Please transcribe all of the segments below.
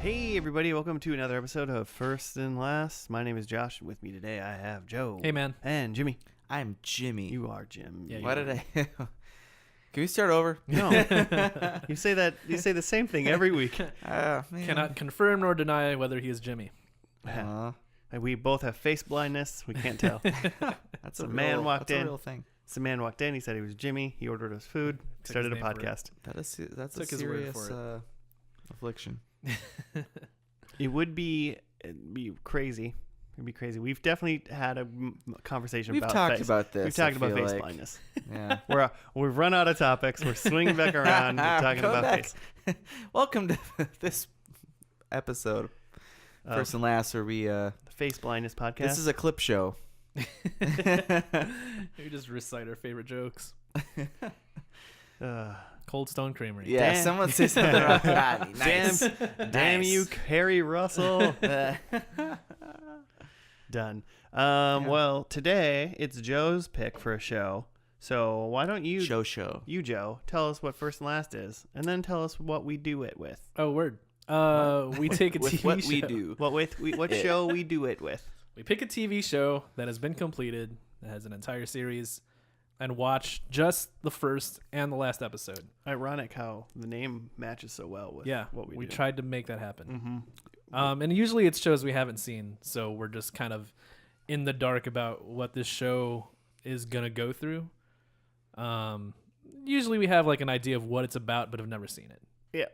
Hey everybody, welcome to another episode of First and Last. My name is Josh, and with me today I have Joe. Hey man. And Jimmy. I'm Jimmy. You are Jim. Yeah, Why did I? Can we start over? No. You say the same thing every week. Man. Cannot confirm nor deny whether he is Jimmy. We both have face blindness. We can't tell. That's a man walked in. That's a real thing. So man walked in. He said he was Jimmy. He ordered us food. Started a podcast. That's Took a his word serious for affliction. It'd be crazy. It'd be crazy. We've definitely had a conversation We've about talked face. about this. We've talked I about feel face like. blindness. Yeah. We've run out of topics. We're swinging back around. We're talking Come about back. face. Welcome to this episode, First and Last, where we. The Face Blindness Podcast. This is a clip show. We just recite our favorite jokes. Cold Stone Creamery. Yeah, Damn. someone say something wrong. Nice. Damn you, Carrie Russell. Done. Well, today it's Joe's pick for a show. So why don't you, Show. you Joe, tell us what First and Last is, and then tell us what we do it with. Oh, word. We take a With TV what show. we do. What show we do it with. We pick a TV show that has been completed, that has an entire series, and watch just the first and the last episode. Ironic how the name matches so well with what we do. tried to make that happen. Mm-hmm. And usually it's shows we haven't seen, so we're just kind of in the dark about what this show is going to go through. Usually we have like an idea of what it's about, but have never seen it. Yeah.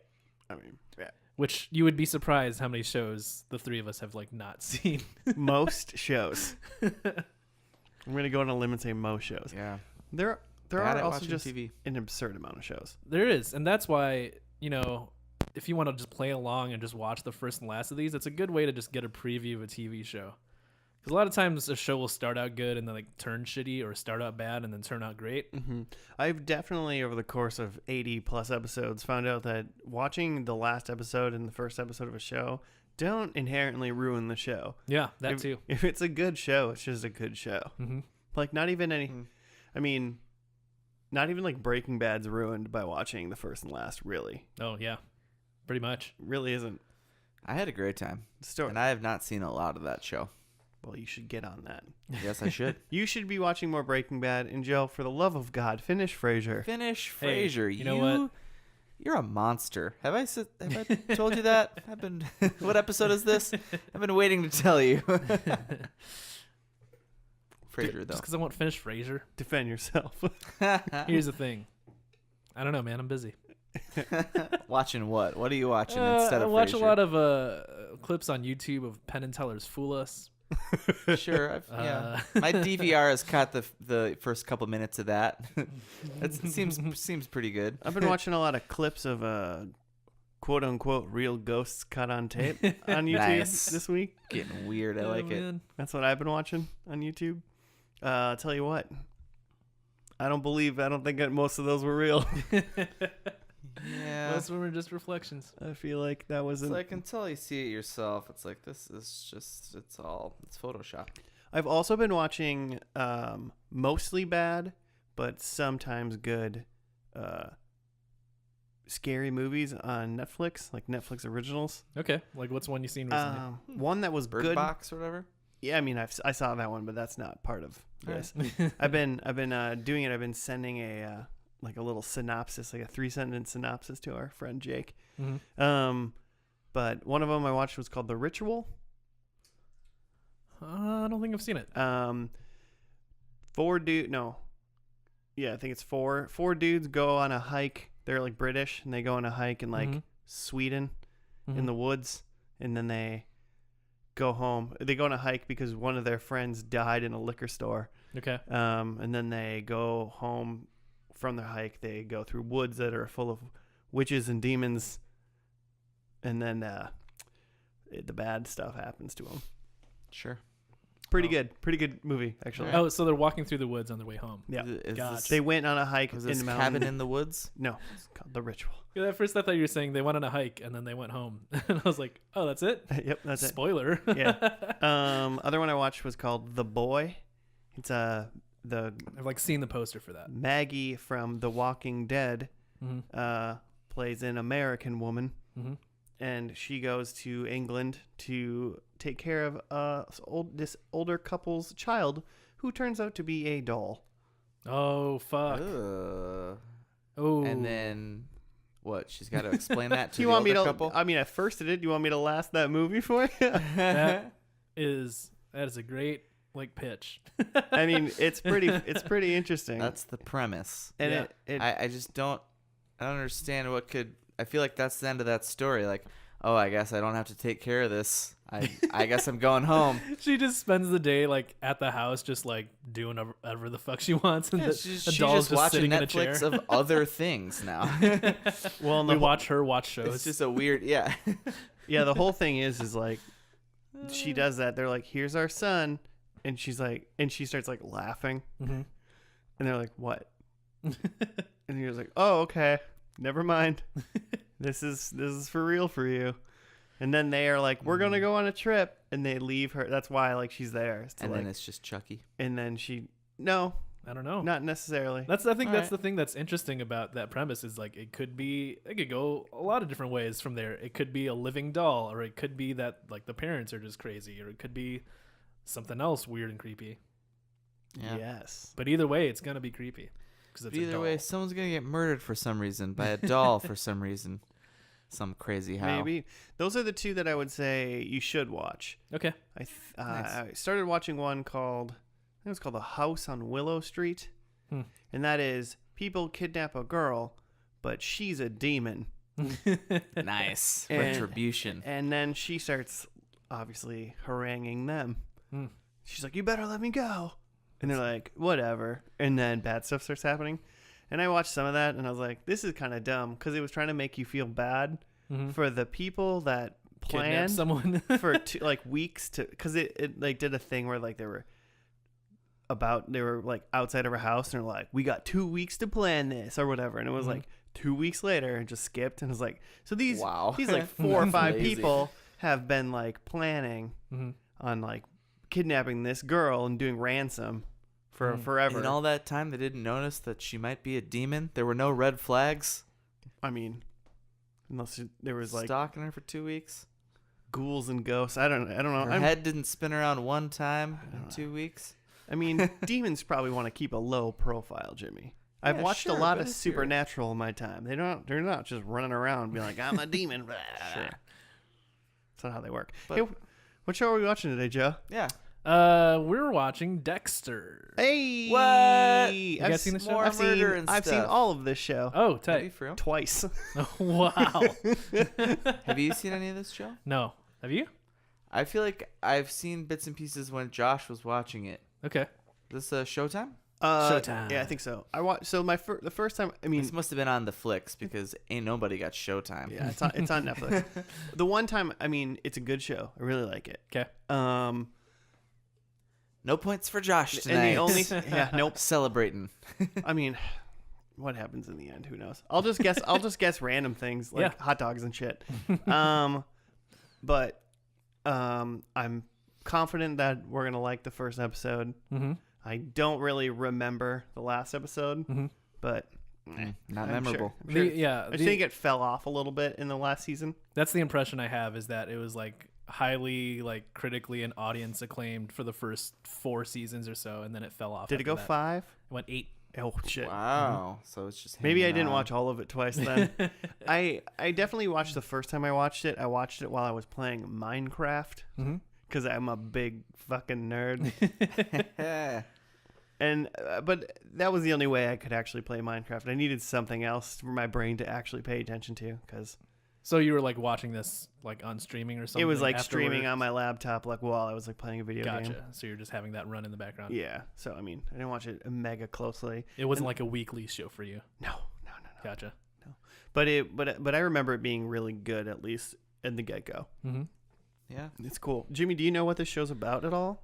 I mean, yeah. Which you would be surprised how many shows the three of us have like not seen. Most shows. I'm going to go on a limb and say most shows. Yeah. There Bad are at also watching just TV. an absurd amount of shows. There is, and that's why, if you want to just play along and just watch the first and last of these, it's a good way to just get a preview of a TV show. Because a lot of times a show will start out good and then like turn shitty, or start out bad and then turn out great. Mm-hmm. I've definitely, over the course of 80 plus episodes, found out that watching the last episode and the first episode of a show don't inherently ruin the show. Yeah, that too. If it's a good show, it's just a good show. Mm-hmm. Like not even any, I mean, not even like Breaking Bad's ruined by watching the first and last. Really, Oh yeah, pretty much. really isn't. I had a great time. Story. And I have not seen a lot of that show. Well, you should get on that. Yes, I should. You should be watching more Breaking Bad. And Joe, for the love of God, finish Frasier. Finish Hey, Frasier. you know what? You're a monster. Have I told you that? What episode is this? I've been waiting to tell you. Frasier, though. Just because I won't finish Frasier. Defend yourself. Here's the thing. I don't know, man. I'm busy. Watching what? What are you watching instead of I watch Frasier? a lot of clips on YouTube of Penn and Teller's Fool Us. Sure. Yeah. My DVR has caught the first couple minutes of that. It seems pretty good. I've been watching a lot of clips of quote unquote real ghosts caught on tape on YouTube Nice. this week. Getting weird. I like it. Man. That's what I've been watching on YouTube. I'll tell you what. I don't think that most of those were real. Yeah. Most of them are just reflections. I feel like that It's wasn't. like until you see it yourself, it's like this is just it's Photoshop. I've also been watching mostly bad, but sometimes good scary movies on Netflix, like Netflix originals. Okay, like what's one you've seen recently? One that was Bird good. Box or whatever. Yeah, I mean, I saw that one, but that's not part of this. I've been doing it. I've been sending a little synopsis, like a 3-sentence synopsis to our friend Jake. Mm-hmm. But one of them I watched was called The Ritual. I don't think I've seen it. I think it's four dudes go on a hike. They're like British, and they go on a hike in like Sweden in the woods, and then they go home. They go on a hike because one of their friends died in a liquor store. Okay. And then they go home from their hike. They go through woods that are full of witches and demons, and then the bad stuff happens to them. Sure. Pretty good movie, actually. Oh, so they're walking through the woods on their way home. Yeah. Gotcha. They went on a hike Was in this the Cabin mountain. in the Woods? No, it's called The Ritual. Yeah, at first I thought you were saying they went on a hike and then they went home. And I was like, oh, that's it? Yep, that's it. Spoiler. Yeah. Other one I watched was called The Boy. It's the I've like seen the poster for that. Maggie from The Walking Dead Mm-hmm. plays an American woman, Mm-hmm. and she goes to England to take care of this older couple's child, who turns out to be a doll. Oh fuck. Oh. And then what? She's got to explain that to You the want me older to? couple. I mean, at first it did. You want me to last that movie for you? That is a great like pitch. I mean, it's pretty interesting. That's the premise. And Yeah. I just don't understand what could. I feel like that's the end of that story. Like, oh, I guess I don't have to take care of this. I guess I'm going home. She just spends the day like at the house, just like doing whatever the fuck she wants, and She's the just doll's just watching sitting in a chair. Netflix of other things now. well, and We the watch her watch shows. It's just a weird, yeah. yeah, the whole thing is like she does that. They're like, "Here's our son," and she's like, and she starts like laughing, and they're like, "What?" And he was like, "Oh, okay, never mind. This is for real for you." And then they are like, "We're gonna go on a trip," and they leave her. That's why like she's there. And then it's just Chucky. And then no, I don't know. not necessarily. I think All that's right. the thing that's interesting about that premise is like it could go a lot of different ways from there. It could be a living doll, or it could be that like the parents are just crazy, or it could be something else weird and creepy. Yeah. Yes. But either way, it's gonna be creepy because it's a Either doll. way, someone's gonna get murdered for some reason by a doll for some reason, some crazy how. Maybe those are the two that I would say you should watch. Okay. Nice. I started watching one called, I think it was called The House on Willow Street, Hmm. and that is people kidnap a girl, but she's a demon, Nice And- retribution. and then she starts obviously haranguing them. Hmm. She's like, "You better let me go," and they're like, "Whatever," and then bad stuff starts happening. And I watched some of that, and I was like, "This is kind of dumb," because it was trying to make you feel bad for the people that Kidnap planned someone. for like weeks to, because it like did a thing where like they were like outside of her house and they're like, "We got 2 weeks to plan this," or whatever, and it was like 2 weeks later and just skipped, and it was like, so these like 4 or 5 Lazy. people have been like planning on like kidnapping this girl and doing ransom for forever. In all that time, they didn't notice that she might be a demon. There were no red flags. I mean, unless there was like Stalking her for 2 weeks. ghouls and ghosts. I don't know. Her head didn't spin around one time in 2 weeks. I mean, demons probably want to keep a low profile, Jimmy. I've Yeah, watched sure, a lot but of if Supernatural in my time. They're not just running around being like, "I'm a demon." Sure. That's not how they work. But- Hey, what show are we watching today, Joe? Yeah. We're watching Dexter. Hey, What? You guys seen this show? More murder and I've seen stuff. all of this show Oh, Have you tight. for real? twice. Wow. Have you seen any of this show? No. Have you? I feel like I've seen bits and pieces when Josh was watching it. Okay. Is this Showtime? Showtime. Yeah, I think so. I watched. So the first time. I mean, This must have been on the flicks because ain't nobody got Showtime. yeah, it's on Netflix. The one time, I mean, it's a good show. I really like it. Okay. No points for Josh And tonight. the only nope. Celebrating. I mean, what happens in the end? Who knows? I'll just guess random things like hot dogs and shit. But I'm confident that we're gonna like the first episode. Mm-hmm. I don't really remember the last episode, but Not I'm memorable. Sure. I The- think it fell off a little bit in the last season. That's the impression I have, is that it was like highly like critically and audience acclaimed for the first 4 seasons or so, and then it fell off. Did it after go that. 5? It went 8. Oh shit! Wow. So it's just Maybe I hanging didn't on. watch all of it twice then. I definitely watched the first time I watched it. I watched it while I was playing Minecraft because I'm a big fucking nerd. And but that was the only way I could actually play Minecraft. I needed something else for my brain to actually pay attention to, because So you were like watching this like on streaming or something? it was like afterward? streaming on my laptop, like while I was like playing a video game. Gotcha. So you're just having that run in the background. Yeah. So I mean, I didn't watch it mega closely. It wasn't like a weekly show for you. No. Gotcha. But I remember it being really good, at least in the get go. Mm-hmm. Yeah. It's cool. Jimmy, do you know what this show's about at all?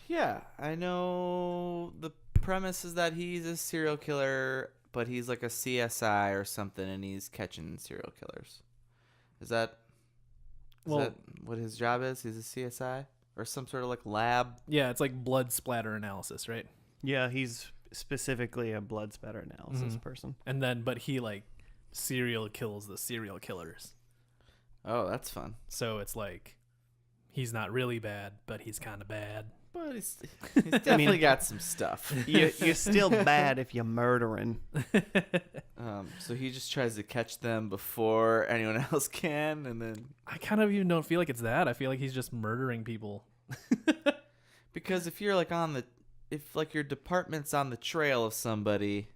Yeah. I know the premise is that he's a serial killer, but he's like a CSI or something, and he's catching serial killers. Is that what his job is? He's a CSI or some sort of like lab? Yeah, it's like blood splatter analysis, right? Yeah, he's specifically a blood spatter analysis person. And then, but he like serial kills the serial killers. Oh, that's fun. So it's like he's not really bad, but he's kind of bad. But he's definitely got some stuff. You're still bad if you're murdering. So he just tries to catch them before anyone else can, and then I kind of even don't feel like it's that. I feel like he's just murdering people. because if you're like if like your department's on the trail of somebody,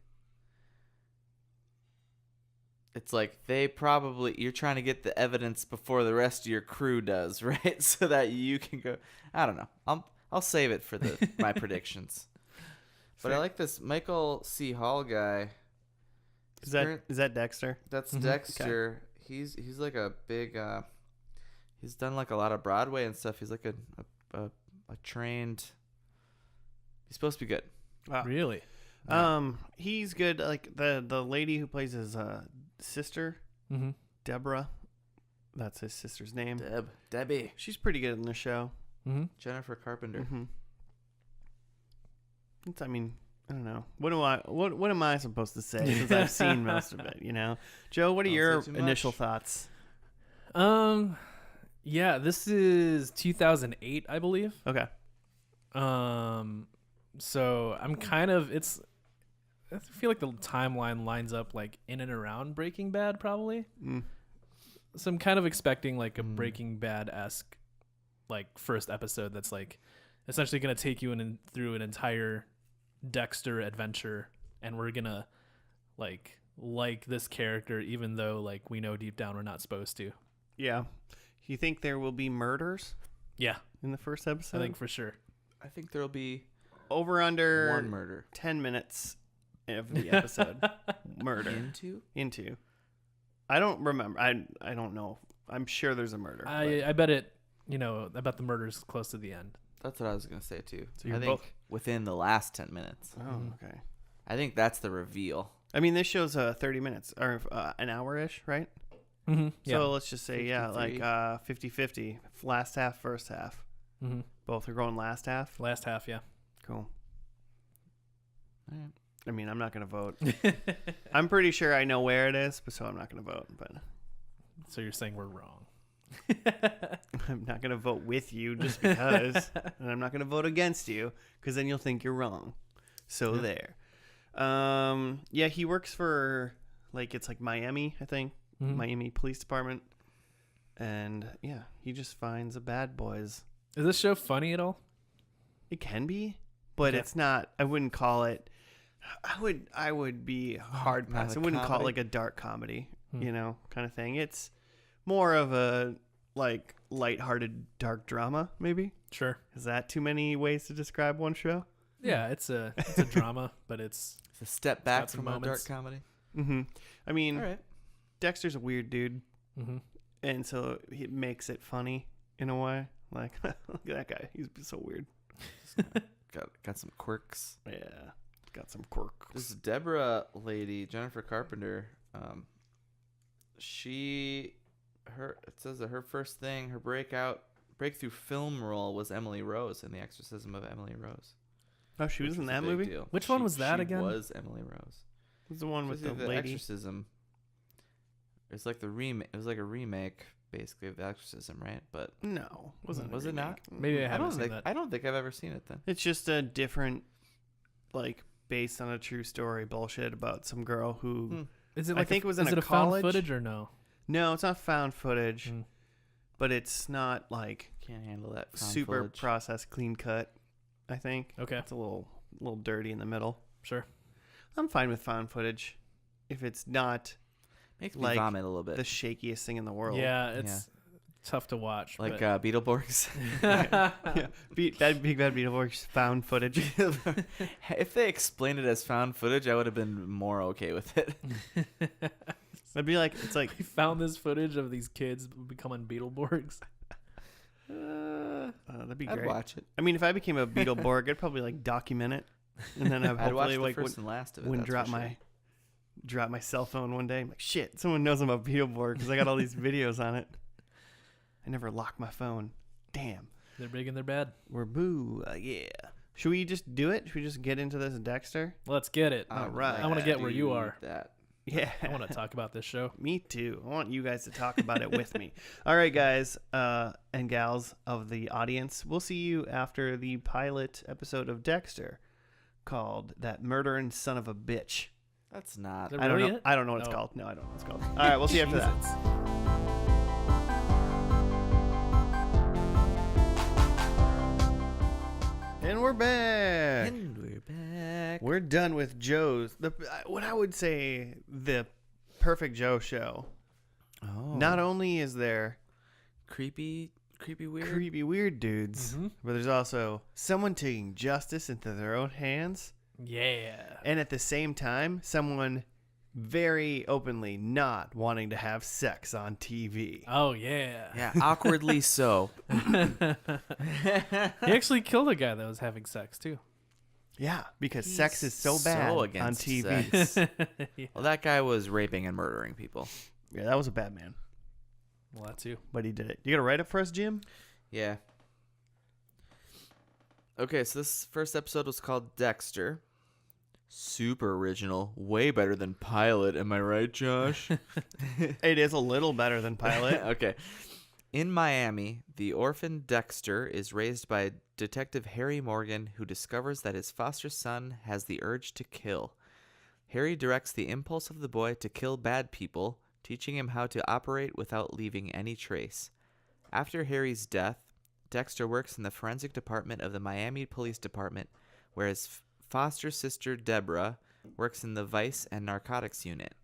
it's like you're trying to get the evidence before the rest of your crew does, right? So that you can go. I don't know. I'll save it for my predictions. But I like this Michael C. Hall guy. Is that Dexter? That's Mhm. Dexter. Okay. He's like a big. He's done like a lot of Broadway and stuff. He's like a trained. He's supposed to be good. Wow. Really? He's good. Like the lady who plays his sister, Mm-hmm. Deborah. That's his sister's name. Debbie. She's pretty good in the show. Mm-hmm. Jennifer Carpenter. Mm-hmm. I mean, I don't know. What am I supposed to say since I've seen most of it? You know, Joe. What are Don't your say too initial much. thoughts? Yeah, this is 2008, I believe. Okay. So I'm kind of I feel like the timeline lines up like in and around Breaking Bad, probably. Mm. So I'm kind of expecting like a Breaking Bad-esque like first episode that's like essentially gonna take you through an entire Dexter adventure, and we're gonna like this character even though like we know deep down we're not supposed to. Yeah. You think there will be murders Yeah, in the first episode? I think for sure. I think there'll be Over under one murder. 10 minutes of the episode. Murder. Into. I don't remember. I don't know. I'm sure there's a murder. I bet it. I bet the murder's close to the end. That's what I was gonna say too. So you're I think within the last 10 minutes. Oh, okay. I think that's the reveal. I mean, this show's 30 minutes or an hour-ish, right? Mm-hmm. So let's just say, 53. yeah, like 50-50. Last half, first half. Mm-hmm. Both are going last half. Last half, yeah. Cool. All right. I mean, I'm not going to vote. I'm pretty sure I know where it is, so I'm not going to vote. But So you're saying we're wrong. I'm not going to vote with you just because. And I'm not going to vote against you because then you'll think you're wrong. So there. Yeah, he works for, it's like Miami, I think. Mhm. Miami Police Department. And, yeah, he just finds the bad boys. Is this show funny at all? It can be, but Okay. it's not. I wouldn't call it. I would be hard Not pass. a I wouldn't call it comedy? like a dark comedy, kind of thing. It's more of a lighthearted dark drama, maybe. Sure. Is that too many ways to describe one show? Yeah, it's a drama, but it's It's a step back got some from a dark moments. comedy. Mm-hmm. I mean, All right. Dexter's a weird dude, mm-hmm. and so it makes it funny in a way. Like, look at that guy. He's so weird. Got some quirks. Yeah, got some quirks. This Deborah lady, Jennifer Carpenter, it says that her first thing, her breakthrough film role was Emily Rose in The Exorcism of Emily Rose. Oh, she was which in a that big movie? deal. Which one was that she again? Was Emily Rose. It was the one with the The lady. Exorcism. It's like the remake. It was like a remake, basically, of The Exorcism, right? But No, wasn't. Was a it not? remake. Maybe I I haven't don't seen think that. I don't think I've ever seen it then. It's just a different, based on a true story bullshit about some girl who. Is it I think it was in is a it found college. footage or no? No, it's not found footage, Mm. but it's not Can't handle that. found super footage. processed, clean cut. I think Okay, it's a little dirty in the middle. sure. I'm fine with found footage, if it's not Makes me like vomit a little bit. the shakiest thing in the world. Yeah, it's tough to watch. Like but... Beetleborgs. Yeah. That Big Bad Beetleborgs found footage. If they explained it as found footage, I would have been more okay with it. I'd be like, it's like We found this footage of these kids becoming Beetleborgs. that'd be I'd great. watch it. I mean, if I became a Beetleborg, I'd probably document it, and then I'd I'd watch hopefully the first and last of it. wouldn't that's drop for sure. my cell phone one day. I'm like, shit, someone knows I'm a Beetleborg because I got all these videos on it. I never lock my phone. Damn. They're big and they're bad. We're boo. Yeah. Should we just do it? Should we just get into this Dexter? Let's get it. All right. I wanna get where you are. That. Yeah. I want to talk about this show. Me too. I want you guys to talk about it with me. All right, guys and gals of the audience. We'll see you after the pilot episode of Dexter called That Murdering Son of a Bitch. That's not. Is it I don't really know. it? I don't know what it's No. called. No, I don't know what it's called. All right, we'll see you after that. Jesus. And we're back. And we're back. We're done with Joe's. What I would say the Perfect Joe show. Oh. Not only is there creepy, weird. creepy weird dudes, Mhm. but there's also someone taking justice into their own hands, Yeah. and at the same time, someone very openly not wanting to have sex on TV. Oh yeah. Yeah, awkwardly so. He actually killed a guy that was having sex too. Yeah, because He's sex is so bad so on against TV. sex. Yeah. Well, that guy was raping and murdering people. Yeah, that was a bad man, Well, that too. but he did it. You got to write it for us, Jim? Yeah. Okay, so this first episode was called Dexter. Super original. Way better than Pilot. Am I right, Josh? It is a little better than Pilot. Okay. In Miami, the orphan Dexter is raised by Detective Harry Morgan, who discovers that his foster son has the urge to kill. Harry directs the impulse of the boy to kill bad people, teaching him how to operate without leaving any trace. After Harry's death, Dexter works in the forensic department of the Miami Police Department, where his foster sister Deborah works in the vice and narcotics unit.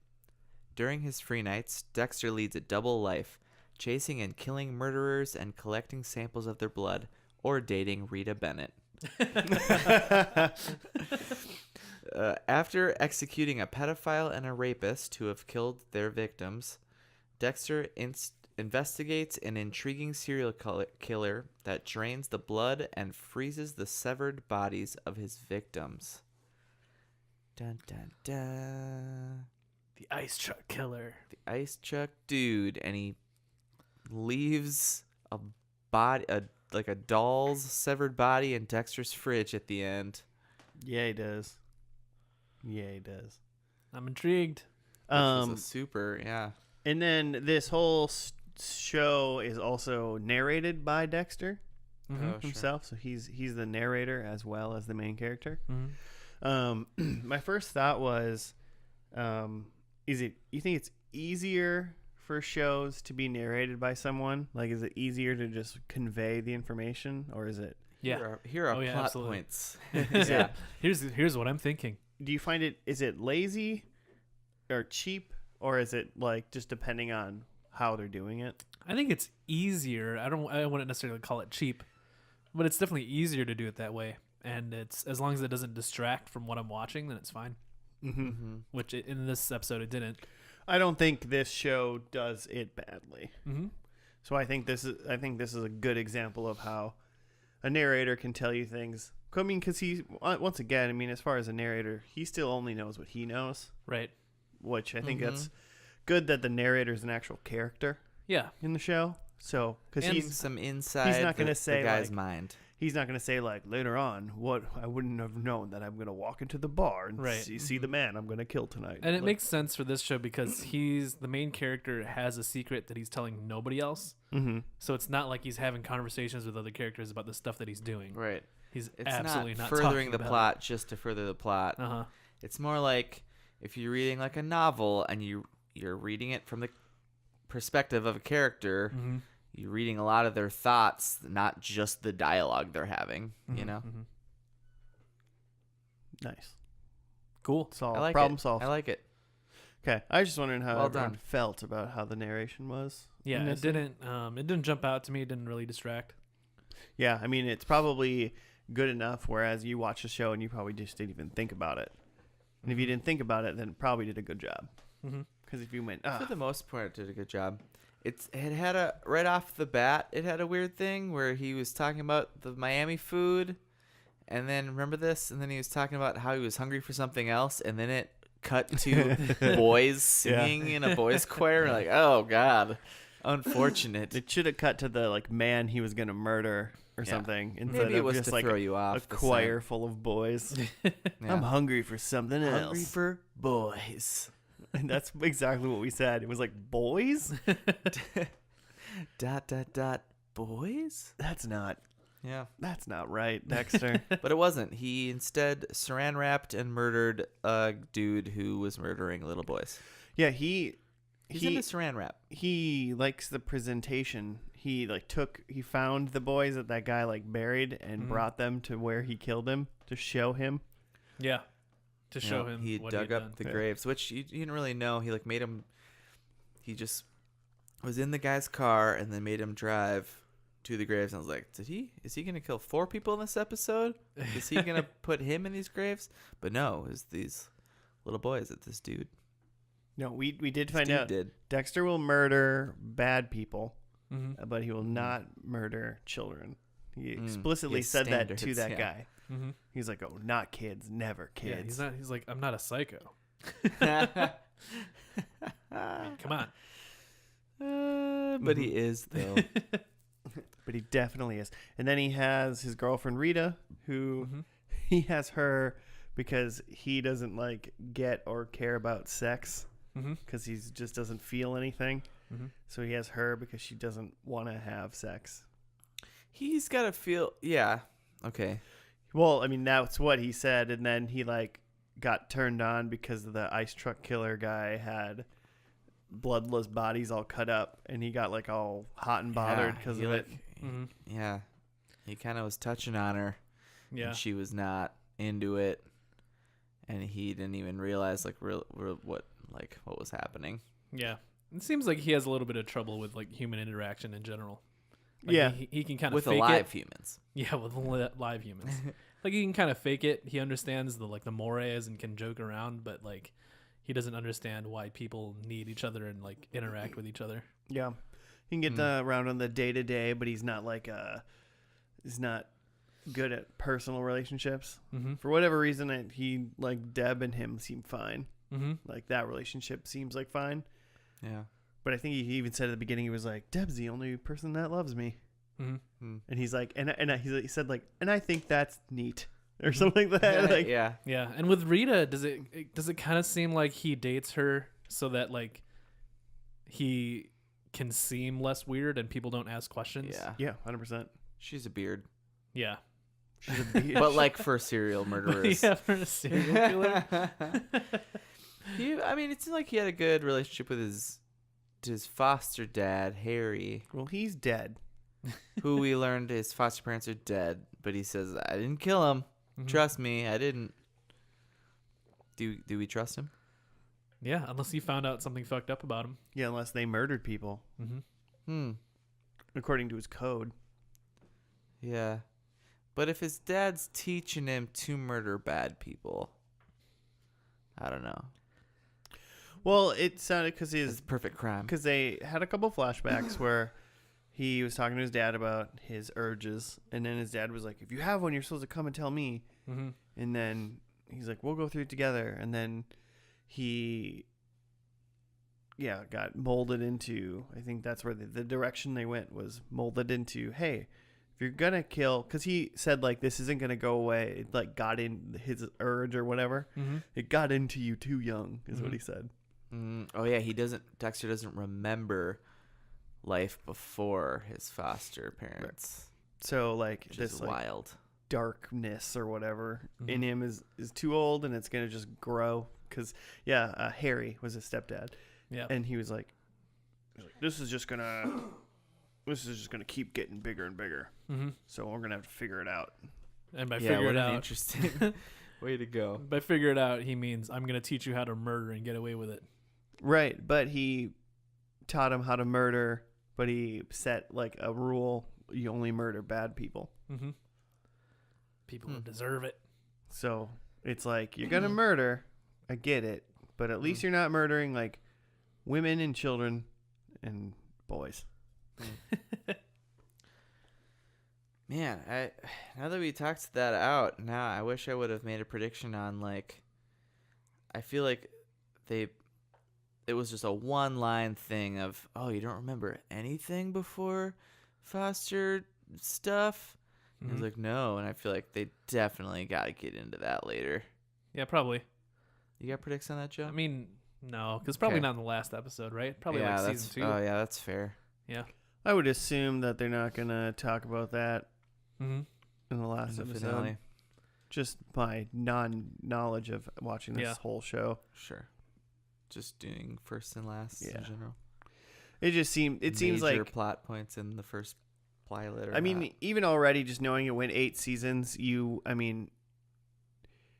During his free nights, Dexter leads a double life, chasing and killing murderers and collecting samples of their blood, or dating Rita Bennett. After executing a pedophile and a rapist who have killed their victims, Dexter investigates an intriguing serial killer that drains the blood and freezes the severed bodies of his victims. Dun dun dun. The ice truck killer. The ice truck dude, and he leaves a body, like a doll's severed body in Dexter's fridge at the end. Yeah, he does. Yeah, he does. I'm intrigued. Which was a super, yeah. And then this whole show is also narrated by Dexter Mhm. Oh, sure. himself, so he's the narrator as well as the main character. Mhm. My first thought was, you think it's easier for shows to be narrated by someone? Like, is it easier to just convey the information, or is it? Yeah. Here are Oh, yeah, plot absolutely. points. Yeah. Here's what I'm thinking. Do you find it? Is it lazy, or cheap, or is it like just depending on how they're doing it? I think it's easier. I wouldn't necessarily call it cheap, but it's definitely easier to do it that way. And it's as long as it doesn't distract from what I'm watching, then it's fine. Mm-hmm. Which in this episode it didn't. I don't think this show does it badly. Mm-hmm. So I think this is a good example of how a narrator can tell you things. I mean, because once again, I mean, as far as a narrator, he still only knows what he knows, Right. which I think Mhm. that's good that the narrator is an actual character Yeah. in the show. So because And he's some inside not gonna say, the guy's like, mind. he's not going to say like later on what I wouldn't have known that I'm going to walk into the bar and Right. see the man I'm going to kill tonight. And it Like, makes sense for this show because the main character has a secret that he's telling nobody else. mhm. So it's not like he's having conversations with other characters about the stuff that he's doing. Right. He's It's absolutely not furthering the talking plot just to further the plot. Uh huh. It's more like if you're reading like a novel and you're reading it from the perspective of a character, Mm-hmm. you're reading a lot of their thoughts, not just the dialogue they're having, you know? Mm-hmm. Nice. Cool. Solved. I like Problem it. solved. I like it. Okay, I was just wondering how Well everyone done. felt about how the narration was. Yeah, in it this thing. didn't jump out to me. It didn't really distract. Yeah, I mean, it's probably good enough. Whereas you watch the show and you probably just didn't even think about it. And if you didn't think about it, then it probably did a good job. Mm-hmm. Because if you went, For the most part, it did a good job. It had a right off the bat, it had a weird thing where he was talking about the Miami food, and then remember this, and then he was talking about how he was hungry for something else, and then it cut to boys singing in a boys choir. Like, oh god, unfortunate. it should have cut to the like man he was gonna murder or Yeah. something instead Maybe it of was just to like throw you a off. the choir scent. full of boys. Yeah. I'm hungry for something else. Hungry for boys. And that's exactly what we said. It was like, boys? Boys? That's not right, Yeah. Dexter. But it wasn't. He instead saran wrapped and murdered a dude who was murdering little boys. Yeah, He's into saran wrap. he likes the presentation. He found the boys that guy like buried and brought them to where he killed him to show him. Yeah. To show him He what dug he had up the done. graves, which you didn't really know. He made him. He just was in the guy's car and then made him drive to the graves. And I was like, is he gonna kill 4 people in this episode? Is he gonna put him in these graves? But no, it was these little boys that this dude. No, we did find out Did. Dexter will murder bad people, but he will Mm-hmm. not murder children. He explicitly has said that to standards, that yeah. guy. Mm-hmm. He's like, oh, not kids, never Yeah, kids. he's like, I'm not a psycho. Come on. But he is though. But he definitely is. And then he has his girlfriend Rita, who he has her because he doesn't like get or care about sex because he just doesn't feel anything. So he has her because she doesn't want to have sex. He's got to feel. Yeah. Okay. Well, I mean, that's what he said. And then he like got turned on because the ice truck killer guy had bloodless bodies all cut up, and he got like all hot and bothered because of it. Yeah. He kind of was touching on her. Yeah. And she was not into it, and he didn't even realize like what was happening. Yeah. It seems like he has a little bit of trouble with like human interaction in general. Like, Yeah. He can kind of With fake alive it. humans. Yeah, with live humans. Like he can kind of fake it. He understands the mores and can joke around, but like he doesn't understand why people need each other and like interact with each other. Yeah, he can get around on the day to day, but he's not like he's not good at personal relationships. For whatever reason. He like Deb and him seem fine. Like that relationship seems like fine. Yeah. But I think he even said at the beginning, he was like, Deb's the only person that loves me. And he's like, he said like, and I think that's neat or something like that. Like, Yeah. Yeah, and with Rita, does it kind of seem like he dates her so that like he can seem less weird and people don't ask questions? Yeah. 100%. She's a beard. Yeah. She's a bitch. But like for serial murderers. Yeah, for a serial killer. I mean, it seemed like he had a good relationship with his foster dad, Harry, Well, he's dead. who we learned his foster parents are dead, but he says, I didn't kill him. Trust me, I didn't. Do we trust him? Yeah, unless he found out something fucked up about him. Yeah, unless they murdered people, according to his code. Yeah. But if his dad's teaching him to murder bad people, I don't know. Well, it sounded because It's a perfect crime. because they had a couple flashbacks where he was talking to his dad about his urges, and then his dad was like, "If you have one, you're supposed to come and tell me." And then he's like, "We'll go through it together." And then he, got molded into. I think that's where the direction they went was molded into. Hey, if you're gonna kill, because he said like this isn't gonna go away. It like got in his urge or whatever. It got into you too young, is what he said. Oh yeah, Dexter doesn't remember life before his foster parents. So like Which this is like wild. darkness or whatever in him is too old, and it's gonna just grow. Because Harry was his stepdad, and he was like, this is just gonna keep getting bigger and bigger. So we're gonna have to figure it out. And by Yeah, figure what it an out, interesting way to go. by figure it out, he means I'm gonna teach you how to murder and get away with it. Right, but he taught him how to murder, but he set like a rule: you only murder bad people. People who deserve it. So it's like, you're gonna murder, I get it, but at least you're not murdering like women and children and boys. Man, now that we talked that out, now I wish I would have made a prediction on like. I feel like it was just a one-line thing of, oh, you don't remember anything before foster stuff? And I was like, no, and I feel like they definitely got to get into that later. Yeah, probably. You got predicts on that, Joe? I mean, No, because probably Okay. not in the last episode, right? Probably yeah, like that's season 2. oh yeah, that's fair. Yeah. I would assume that they're not gonna talk about that Mm-hmm. in the last In the episode. finale. Just my non-knowledge of watching this Yeah. whole show. Sure. Just doing first and last Yeah. in general. It just seems. It seems Major like. plot points in the first pilot. Or I mean, not. even already, just knowing it went 8 seasons,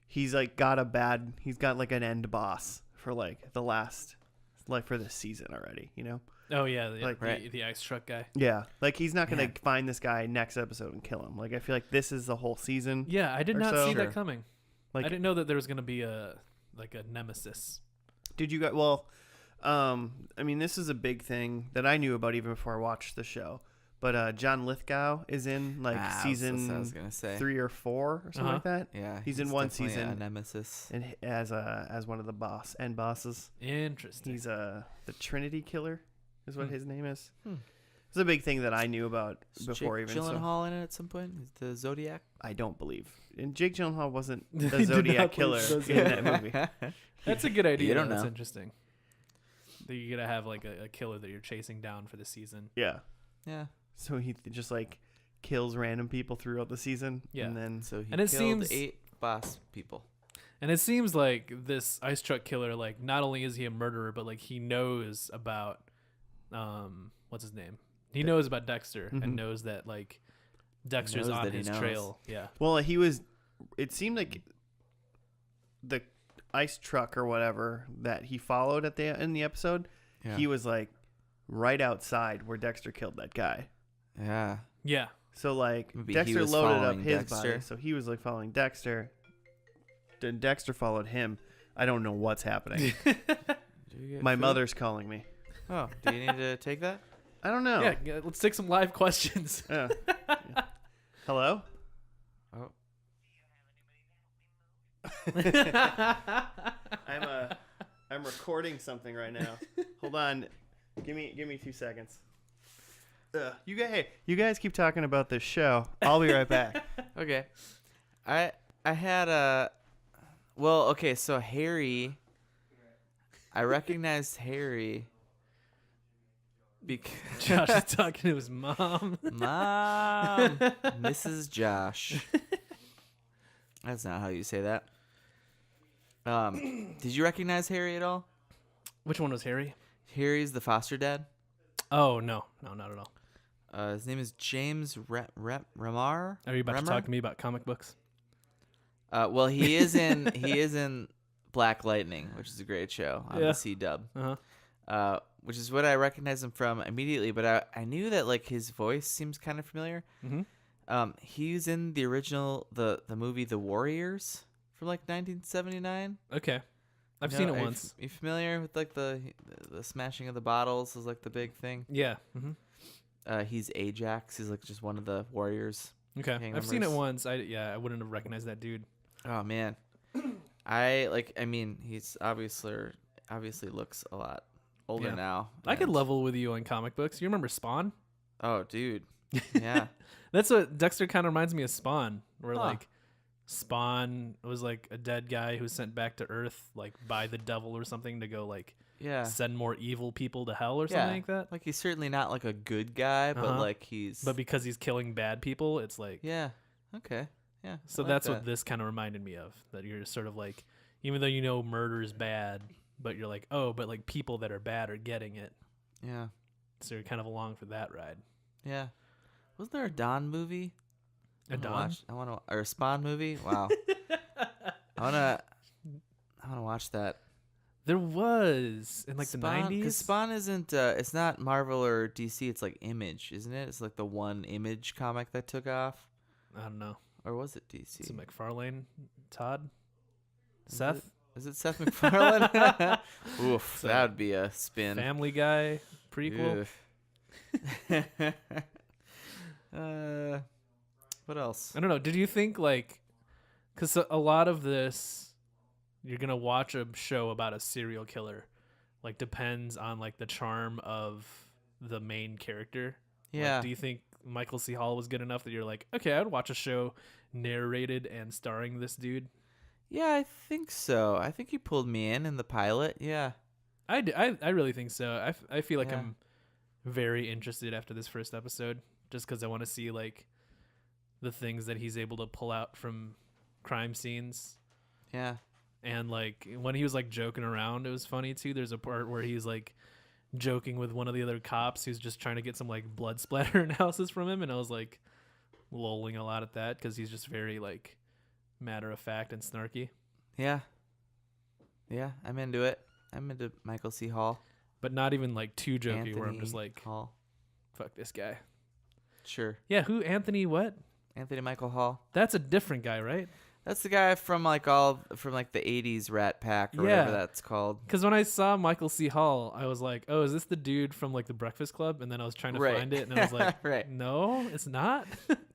he's like got a bad. He's got like an end boss for like the last, like for this season already. You know. Oh yeah, Like, the ice truck guy. Yeah, like he's not gonna Man. find this guy next episode and kill him. Like I feel like this is the whole season. Yeah, I did Or not so. see Sure. that coming. Like, I didn't know that there was gonna be a nemesis. did you guys? Well, I mean, this is a big thing that I knew about even before I watched the show. But John Lithgow is in like That's what I season was gonna say. 3 or 4 or something like that, Yeah, He's in one definitely season. A nemesis. and as one of the bosses. Interesting. He's the Trinity Killer, is what Hmm. his name is. Hmm. It's a big thing that I knew about Is before Jake even. So Gyllenhaal in it at some point? Is the Zodiac? I don't believe. And Jake Gyllenhaal wasn't I the did Zodiac not Killer believe in that movie. That's a good idea. You don't That's know. interesting. That you're gonna have like a killer that you're chasing down for the season. Yeah. Yeah. So he just like kills random people throughout the season. Yeah. And then So he And it killed seems- 8 boss people. And it seems like this ice truck killer, like not only is he a murderer, but like he knows about, what's his name? He knows about Dexter Mhm. and knows that like Dexter's knows on that he his knows. trail. Yeah. well, it seemed like the ice truck or whatever that he followed in the episode, Yeah. he was like right outside where Dexter killed that guy. yeah. Yeah. So like Maybe he Dexter was loaded up following his Dexter. body, so he was like following Dexter. Then Dexter followed him. I don't know what's happening. Did you get My food? mother's calling me. Oh, do you need to take that? I don't know. Yeah. Let's take some live questions. Yeah. Hello? Oh. I'm recording something right now. Hold on. Give me 2 seconds. You guys keep talking about this show. I'll be right back. Okay. I had a well, okay, so Harry, I recognized Harry because Josh is talking to his mom. Mom, Mrs. Josh. That's not how you say that. Did you recognize Harry at all? Which one was Harry? Harry's the foster dad. Oh no, not at all. His name is James Remar. Are you about to Remar? talk to me about comic books? Well, he is in Black Lightning, which is a great show on Yeah. the C-Dub. Uh-huh. Which is what I recognize him from immediately. But I knew that like his voice seems kind of familiar. Mm-hmm. He's in the original the movie The Warriors from like 1979. Okay. I've You seen know, it are you once. You familiar with like the smashing of the bottles is like the big thing? Yeah. Mm-hmm. He's Ajax. He's like just one of the warriors. Okay. Gang I've seen it members. once. I wouldn't have recognized that dude. Oh man, he's obviously looks a lot older Yeah. now. I could and- level with you on comic books. You remember Spawn? Oh, dude. Yeah. That's what Dexter kind of reminds me of Spawn, where Huh. like Spawn was like a dead guy who was sent back to Earth like by the devil or something to go like Yeah. send more evil people to hell or something Yeah. like that. Like he's certainly not like a good guy, but Uh-huh. like he's. But because he's killing bad people, it's like yeah. Okay. Yeah. so I like that's that. what this kind of reminded me of. That you're sort of like, even though you know murder is bad, but you're like, oh, but like people that are bad are getting it, Yeah. so you're kind of along for that ride. Yeah. Wasn't there a Dawn movie? A Dawn? I want to or a Spawn movie. Wow. I wanna watch that. There was in like the Spawn, 90s. Because Spawn isn't. It's not Marvel or DC. It's like Image, isn't it? It's like the one Image comic that took off, I don't know. or was it DC? Is it McFarlane? Todd? Is Seth? Is it Seth MacFarlane? Oof, So, that would be a spin. Family Guy prequel? What else? I don't know. Did you think like, because a lot of this, you're gonna watch a show about a serial killer, like depends on like the charm of the main character. Like, Yeah. do you think Michael C. Hall was good enough that you're like, okay, I'd watch a show narrated and starring this dude? Yeah, I think so. I think he pulled me in the pilot. Yeah. I really think so. I feel like Yeah. I'm very interested after this first episode, just because I want to see like the things that he's able to pull out from crime scenes. Yeah. And like when he was like joking around, it was funny too. There's a part where he's like joking with one of the other cops who's just trying to get some like blood splatter analysis from him, and I was like lolling a lot at that because he's just very like matter of fact and snarky. Yeah. Yeah, I'm into it. I'm into Michael C. Hall. But not even like too jokey Anthony where I'm just like, Hall. fuck this guy. Sure. Yeah, who? Anthony what? Anthony Michael Hall. That's a different guy, right? That's the guy from the 80s Rat Pack or Yeah. whatever that's called. Because when I saw Michael C. Hall, I was like, oh, is this the dude from like the Breakfast Club? And then I was trying to Right. find it, and I was like, Right. no, it's not.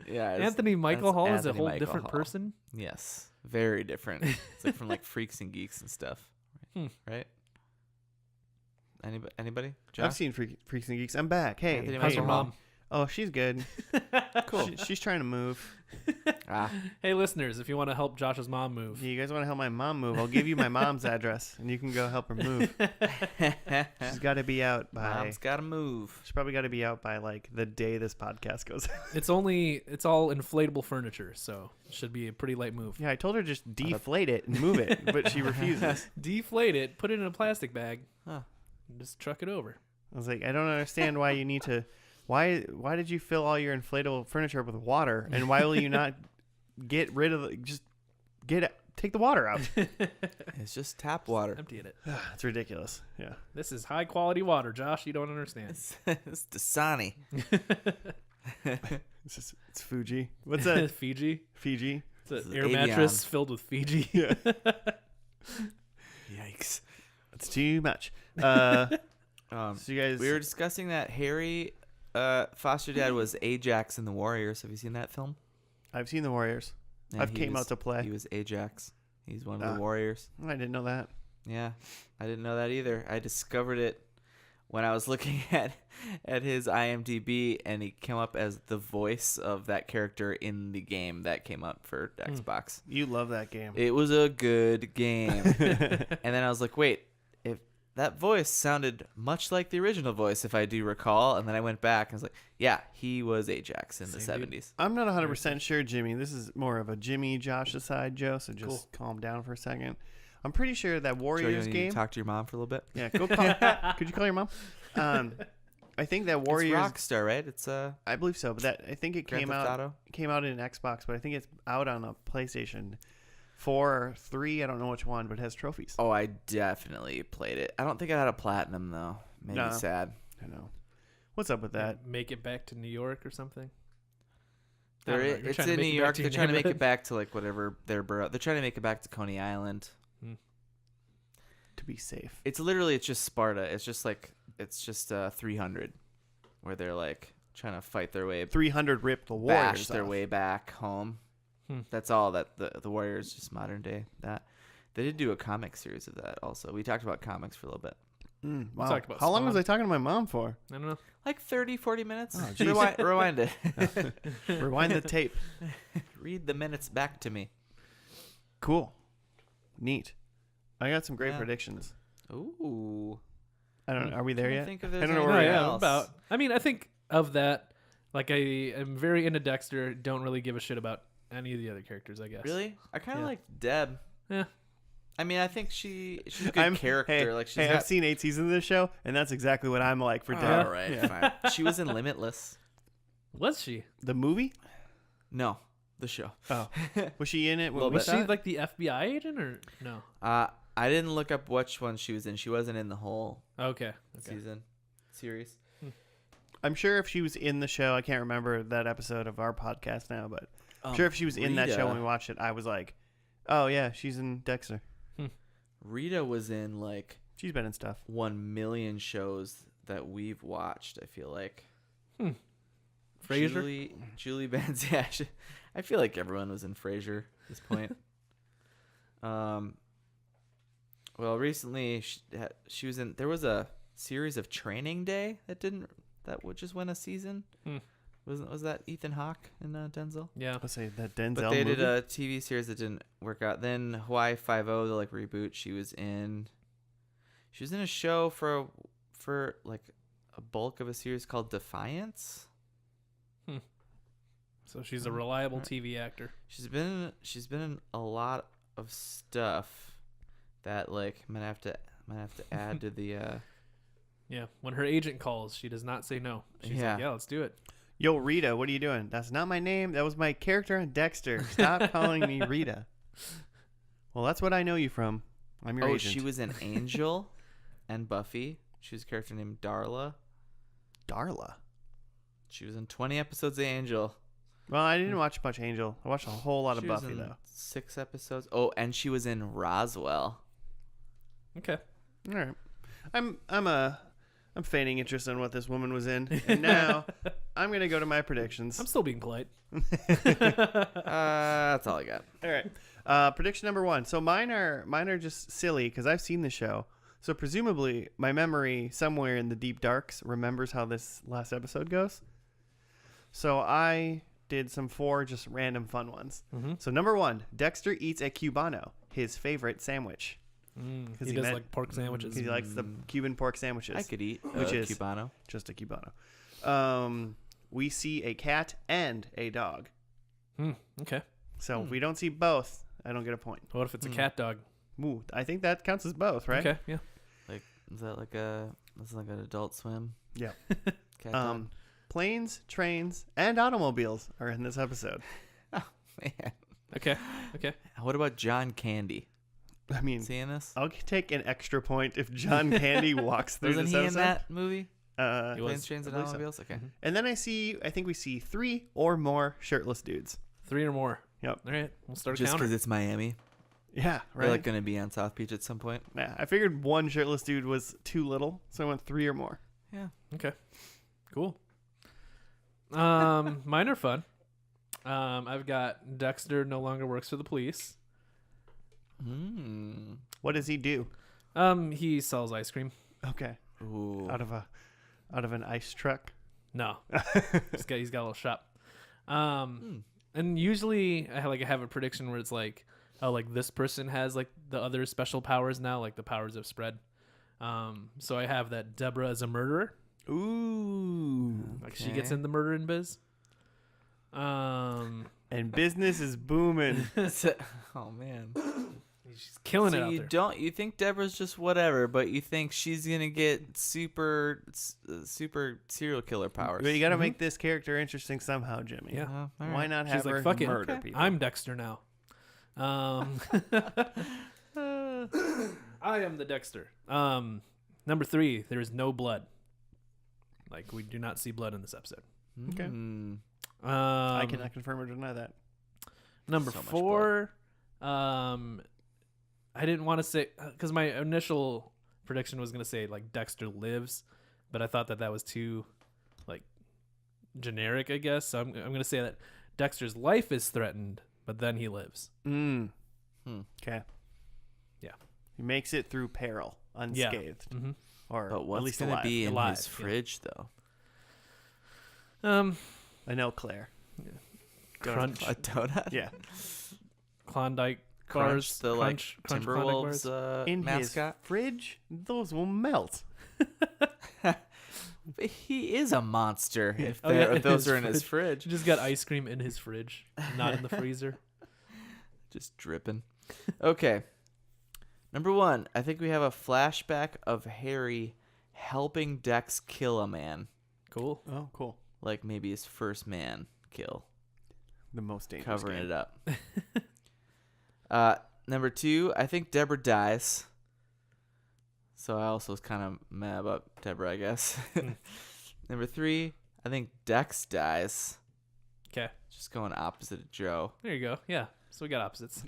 Yeah. Anthony Michael that's Hall is a Anthony whole Michael different Hall. person. Yes. Very different. It's like from like Freaks and Geeks and stuff. Right? Anybody? Josh? I've seen Freaks and Geeks. I'm back. Hey, Anthony How's hey, your Michael mom? Oh, she's good. Cool. She's trying to move. Hey, listeners, if you want to help Josh's mom move, You guys want to help my mom move? I'll give you my mom's address, and you can go help her move. She's got to be out by. Mom's gotta move. She's probably got to be out by like the day this podcast goes out. it's all inflatable furniture, so it should be a pretty light move. Yeah, I told her just deflate it and move it, but she refuses. Deflate it, put it in a plastic bag, Huh. and just truck it over. I was like, I don't understand why you need to. Why did you fill all your inflatable furniture with water, and why will you not get rid of take the water out? It's just tap water. Emptying it. It's ridiculous. Yeah. This is high quality water, Josh. You don't understand. It's Dasani. It's Fuji. What's that? Fiji. Fiji. It's an This is air Avion. mattress filled with Fiji. Yeah. Yikes. It's too much. So you guys, We were discussing that Harry foster dad was Ajax in the Warriors. Have you seen that film? I've seen the Warriors. Yeah, I've he came was- out to play. He was Ajax. He's one of Ah. the Warriors. I didn't know that. Yeah, I didn't know that either. I discovered it when I was looking at his IMDb, and he came up as the voice of that character in the game that came up for Xbox. You love that game. It was a good game. And then I was like, wait, if that voice sounded much like the original voice, if I do recall. And then I went back and was like, yeah, he was Ajax in the Same dude. 70s. I'm not 100% sure, Jimmy. This is more of a Jimmy Josh aside, Joe. So just Cool. calm down for a second. I'm pretty sure that Joe, you Warriors need to game. talk to your mom for a little bit. Yeah, go call. Could you call your mom? I think that Warriors. It's Rockstar, right? It's I believe so, but I think it Grand came Theft out. Auto. Came out in Xbox, but I think it's out on a PlayStation 4 or 3. I don't know which one, but it has trophies. Oh, I definitely played it. I don't think I had a platinum though. Maybe No. sad. I know. What's up with that? Make it back to New York or something. I There, don't know, you're it's trying to in make New it back York. to They're your trying to make it neighborhood? back to like whatever their borough. They're trying to make it back to Coney Island. To be safe. It's just Sparta. It's just 300, where they're like trying to fight their way, 300 ripped the bash Warriors their off. way back home. Hmm. That's all that the Warriors, just modern day. That they did do a comic series of that also. We talked about comics for a little bit, Wow. talked about How long was Spawn. I talking to my mom for? I don't know. like 30-40 minutes. Oh, jeez. Rewind it. Rewind the tape. Read the minutes back to me. Cool. Neat. I got some great Yeah. predictions. Ooh. I don't know. Are we there Can't yet? think if I there's don't know anything where we're yeah, at. else. about. I mean, I think of that. Like, I am very into Dexter. Don't really give a shit about any of the other characters, I guess. Really? I kind of Yeah. like Deb. Yeah. I mean, I think she's a good character. Hey, like she's hey, got... I've seen 8 seasons of this show, and that's exactly what I'm like for All Deb. right, Yeah. fine. She was in Limitless. Was she? The movie? No, the show. Oh, was she in it? When Little we Was bit. she saw it? like the FBI agent or no? I didn't look up which one she was in. She wasn't in the whole Okay. series. I'm sure if she was in the show, I can't remember that episode of our podcast now, but I'm sure if she was in that show when we watched it, I was like, oh yeah, she's in Dexter. Rita was in like She's been in stuff. 1 million shows that we've watched. I feel like. Frasier? Julie Benz. Yeah, I feel like everyone was in Frasier at this point. Well, recently she was in. There was a series of Training Day that would just win a season. Was that Ethan Hawke and Denzel? Yeah. Let's say that Denzel But they movie. did a TV series that didn't work out. Then Hawaii Five-0, the like reboot, she was in. She was in a show for like a bulk of a series called Defiance. So she's a reliable TV actor. She's been in a lot of stuff that like might have to add to the Yeah, when her agent calls, she does not say no. She's Yeah. like, yeah, let's do it. Yo, Rita, what are you doing? That's not my name. That was my character on Dexter. Stop calling me Rita. Well, that's what I know you from. I'm your agent. She was in Angel and Buffy. She was a character named Darla. Darla. She was in 20 episodes of Angel. Well, I didn't watch much Angel. I watched a whole lot of She was Buffy, in though. 6 episodes. Oh, and she was in Roswell. Okay. All right. I'm feigning interest in what this woman was in. And now I'm going to go to my predictions. I'm still being polite. That's all I got. All right. Prediction number 1. So mine are just silly because I've seen the show. So presumably my memory somewhere in the deep darks remembers how this last episode goes. So I did some 4 just random fun ones. Mm-hmm. So number 1, Dexter eats a Cubano, his favorite sandwich. He does like pork sandwiches. He likes the Cuban pork sandwiches. I could eat Which is Cubano. just a Cubano. We see a cat and a dog. Okay. So if we don't see both, I don't get a point. What if it's a cat dog? Ooh, I think that counts as both, right? Okay, yeah. Like, is that like an Adult Swim? Yeah. Cat dog? Planes, trains, and automobiles are in this episode. Oh, man. Okay. What about John Candy? I mean, Seeing this? I'll take an extra point if John Candy walks through Wasn't this he episode. in that movie? He was. Planes, Trains, and I believe so. Automobiles? Okay. And then I think we see 3 or more shirtless dudes. 3 or more. Yep. All right, we'll start a Just counter. because it's Miami. Yeah, We're right. like going to be on South Beach at some point. Yeah, I figured 1 shirtless dude was too little, so I went 3 or more. Yeah. Okay. Cool. Mine are fun. I've got Dexter no longer works for the police. What does he do? He sells ice cream. Okay, Ooh. out of an ice truck. No, he's got a little shop. And usually I have a prediction where it's like, oh, like this person has like the other special powers now, like the powers have spread. So I have that Deborah is a murderer. Ooh. Like she gets in the murdering biz. And business is booming. Oh, man. She's killing it So out you there. you think Deborah's just whatever, but you think she's going to get super serial killer powers. But you got to make this character interesting somehow, Jimmy. Yeah. All right. Why not She's have like, her fuck it. murder Okay. people? I'm Dexter now. I am the Dexter. Number 3, there is no blood. Like we do not see blood in this episode. Okay. Mm. I cannot confirm or deny that. Number So much 4, I didn't want to say because my initial prediction was going to say like Dexter lives, but I thought that was too like generic, I guess. So I'm going to say that Dexter's life is threatened, but then he lives. Okay. Yeah. He makes it through peril unscathed. Mm-hmm. Or But at what's least going to alive. be in Alive, his yeah. fridge, though? I know Claire. Crunch, A donut? Yeah. Klondike Crunch, bars, the Crunch Klondike Timberwolves bars. In mascot. his fridge, those will melt. But he is a monster if, Oh, yeah, if in those his are in his fridge. He just got ice cream in his fridge, not in the freezer. Just dripping. Okay. Number 1, I think we have a flashback of Harry helping Dex kill a man. Cool. Oh, cool. Like maybe his first man kill. The most dangerous Covering game. it up. Number 2, I think Deborah dies. So I also was kind of mad about Deborah, I guess. Number 3, I think Dex dies. Okay. Just going opposite of Joe. There you go. Yeah. So we got opposites.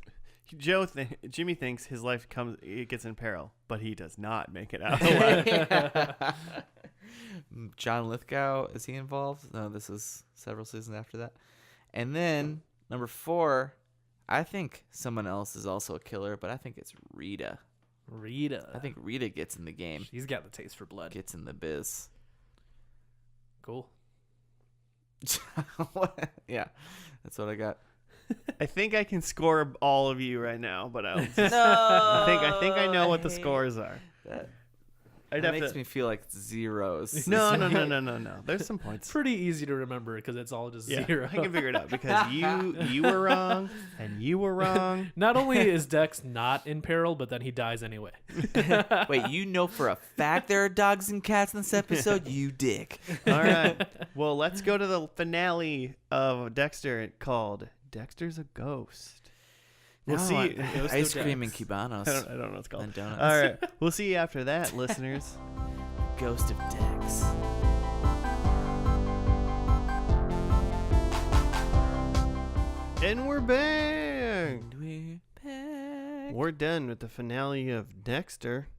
Jimmy thinks his life gets in peril, but he does not make it out alive. John Lithgow, is he involved? No, this is several seasons after that. And then number 4, I think someone else is also a killer, but I think it's Rita. Rita. I think Rita gets in the game, She's got the taste for blood. gets in the biz. Cool. Yeah, that's what I got. I think I can score all of you right now, but I'll just, No, I think I know what the scores are. I'd That have makes to. me feel like zeros. No. There's some points. Pretty easy to remember because it's all just Yeah, zero. I can figure it out because you were wrong and you were wrong. Not only is Dex not in peril, but then he dies anyway. Wait, you know for a fact there are dogs and cats in this episode? You dick. All right. Well, let's go to the finale of Dexter called Dexter's a Ghost. We'll No, see. Ghost Ice of cream and Dex. Cubanos. I don't know what it's called. And donuts. All right. We'll see you after that, listeners. Ghost of Dex. And we're back. And we're back. We're done with the finale of Dexter.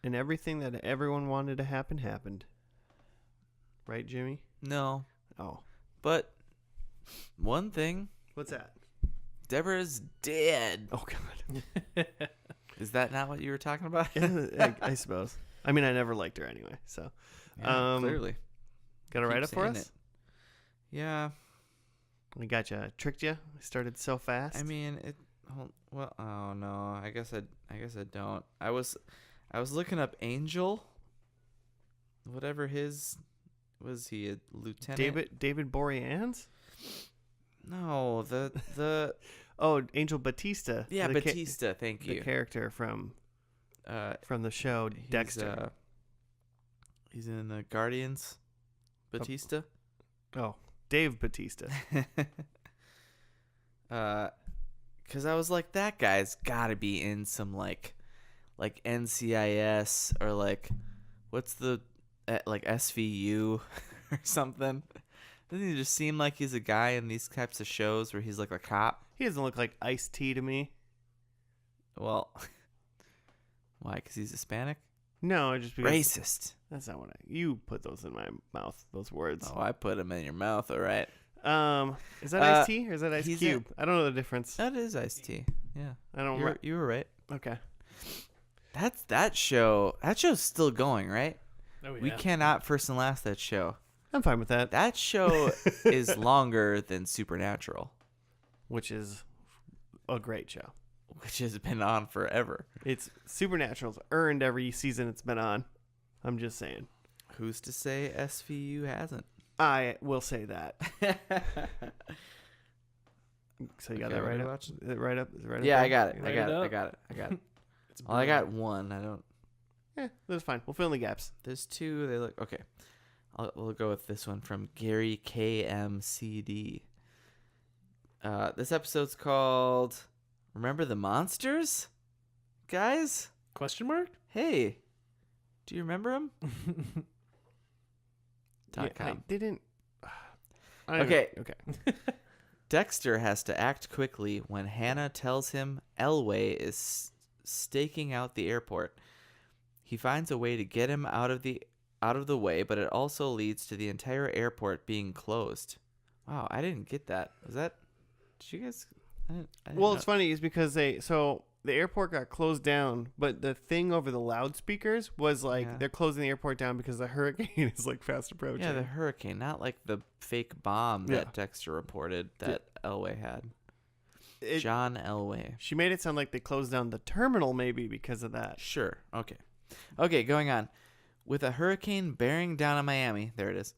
And everything that everyone wanted to happen happened. Right, Jimmy? No, Oh. but one thing, What's that? Deborah's dead. Oh, God. Is that not what you were talking about? I suppose. I mean, I never liked her anyway, so. Yeah, clearly. Got a Keep write-up for saying us? it. Yeah, We got you. Tricked you. We started so fast. I mean it. Well, oh no. I guess I don't. I was looking up Angel. Whatever his was, he a lieutenant? David Boreanaz? No, the Oh, Angel Batista. yeah, the Batista. Thank the you. character from the show He's, Dexter. He's in the Guardians. Batista. Oh, Dave Batista. Cause I was like, that guy's gotta be in some like NCIS or like, what's the like SVU or something. Doesn't he just seem like he's a guy in these types of shows where he's like a cop? He doesn't look like Ice-T to me. Well, why? Cause he's Hispanic. No, just because Racist. that's not what you put those in my mouth. Those words. Oh, I put him in your mouth. All right. Is that Ice-T or is that Ice he's Cube? I don't know the difference. That is Ice-T. Yeah. I don't. You were right. Okay. That show. That show's still going, right? Oh, yeah. We cannot first and last that show. I'm fine with that. That show is longer than Supernatural, Which is a great show. which has been on forever. It's Supernatural's earned every season it's been on. I'm just saying. Who's to say SVU hasn't? I will say that. So you got Okay, that what are right we up? watching? Is it right up? Is it right Yeah, up I got it. You I write got it it. I up? got it. I got it. It's Well, I got brilliant. one. I don't. Yeah, that's fine. We'll fill in the gaps. There's two. They look okay. We'll go with this one from Gary KMCD. This episode's called "Remember the Monsters," guys. Question mark? Hey, do you remember them? Yeah, I .com. didn't. Okay. Okay. Dexter has to act quickly when Hannah tells him Elway is staking out the airport. He finds a way to get him out of the way, but it also leads to the entire airport being closed. Wow, I didn't get that. Was that? Did you guys? I didn't Well, know. it's funny is because the airport got closed down, but the thing over the loudspeakers was like Yeah. they're closing the airport down because the hurricane is like fast approaching. Yeah, the hurricane, not like the fake bomb that Yeah. Dexter reported that Elway had. It- John Elway. She made it sound like they closed down the terminal maybe because of that. Sure. Okay. Okay, going on. With a hurricane bearing down on Miami, there it is,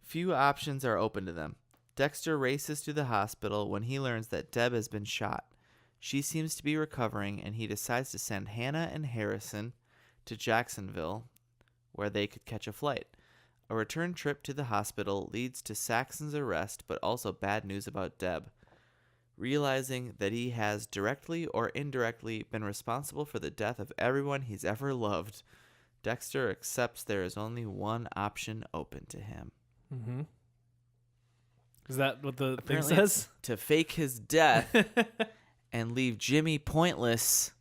few options are open to them. Dexter races to the hospital when he learns that Deb has been shot. She seems to be recovering, and he decides to send Hannah and Harrison to Jacksonville, where they could catch a flight. A return trip to the hospital leads to Saxon's arrest, but also bad news about Deb. Realizing that he has directly or indirectly been responsible for the death of everyone he's ever loved, Dexter accepts there is only one option open to him. Mm-hmm. Is that what the thing Apparently says? To fake his death and leave Jimmy pointless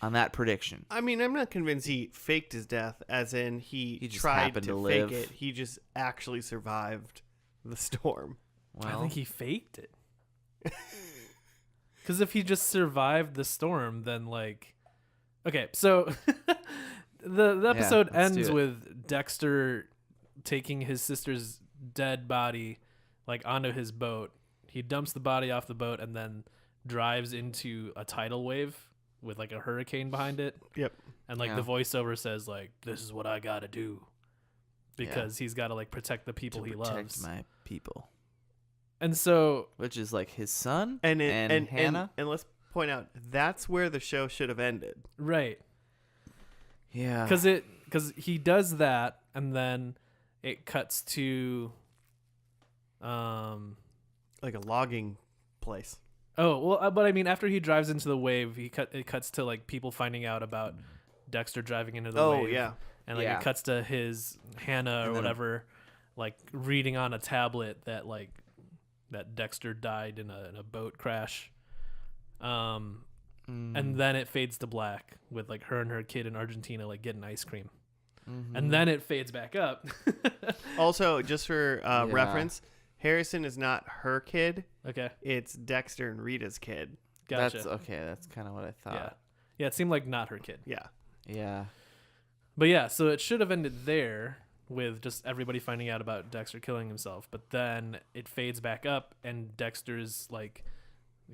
on that prediction. I mean, I'm not convinced he faked his death, as in He just tried happened to to fake live. it. He just actually survived the storm. Well, I think he faked it. Because if he just survived the storm, then like, okay, so the episode let's do ends it. with Dexter taking his sister's dead body like onto his boat. He dumps the body off the boat and then drives into a tidal wave with like a hurricane behind it. Yep. And like Yeah. the voiceover says like, "This is what I gotta do," because he's got to like protect the people to he protect loves. my people, And so which is like his son And Hannah. And let's point out that's where the show should have ended. right, Yeah, because he does that, and then it cuts to, Like a logging place. oh well, but I mean, after he drives into the wave, it cuts to like people finding out about Dexter driving into the Oh wave. yeah. And like Yeah. it cuts to his Hannah or And then whatever, like reading on a tablet that like that Dexter died in a boat crash. And then it fades to black with like her and her kid in Argentina like getting ice cream. And then it fades back up. Also, just for reference, Harrison is not her kid. Okay, It's Dexter and Rita's kid. gotcha. That's okay. That's kind of what I Yeah, thought. yeah. It seemed like not her kid. Yeah. Yeah. But yeah, so it should have ended there with just everybody finding out about Dexter killing himself. But then it fades back up, and Dexter's like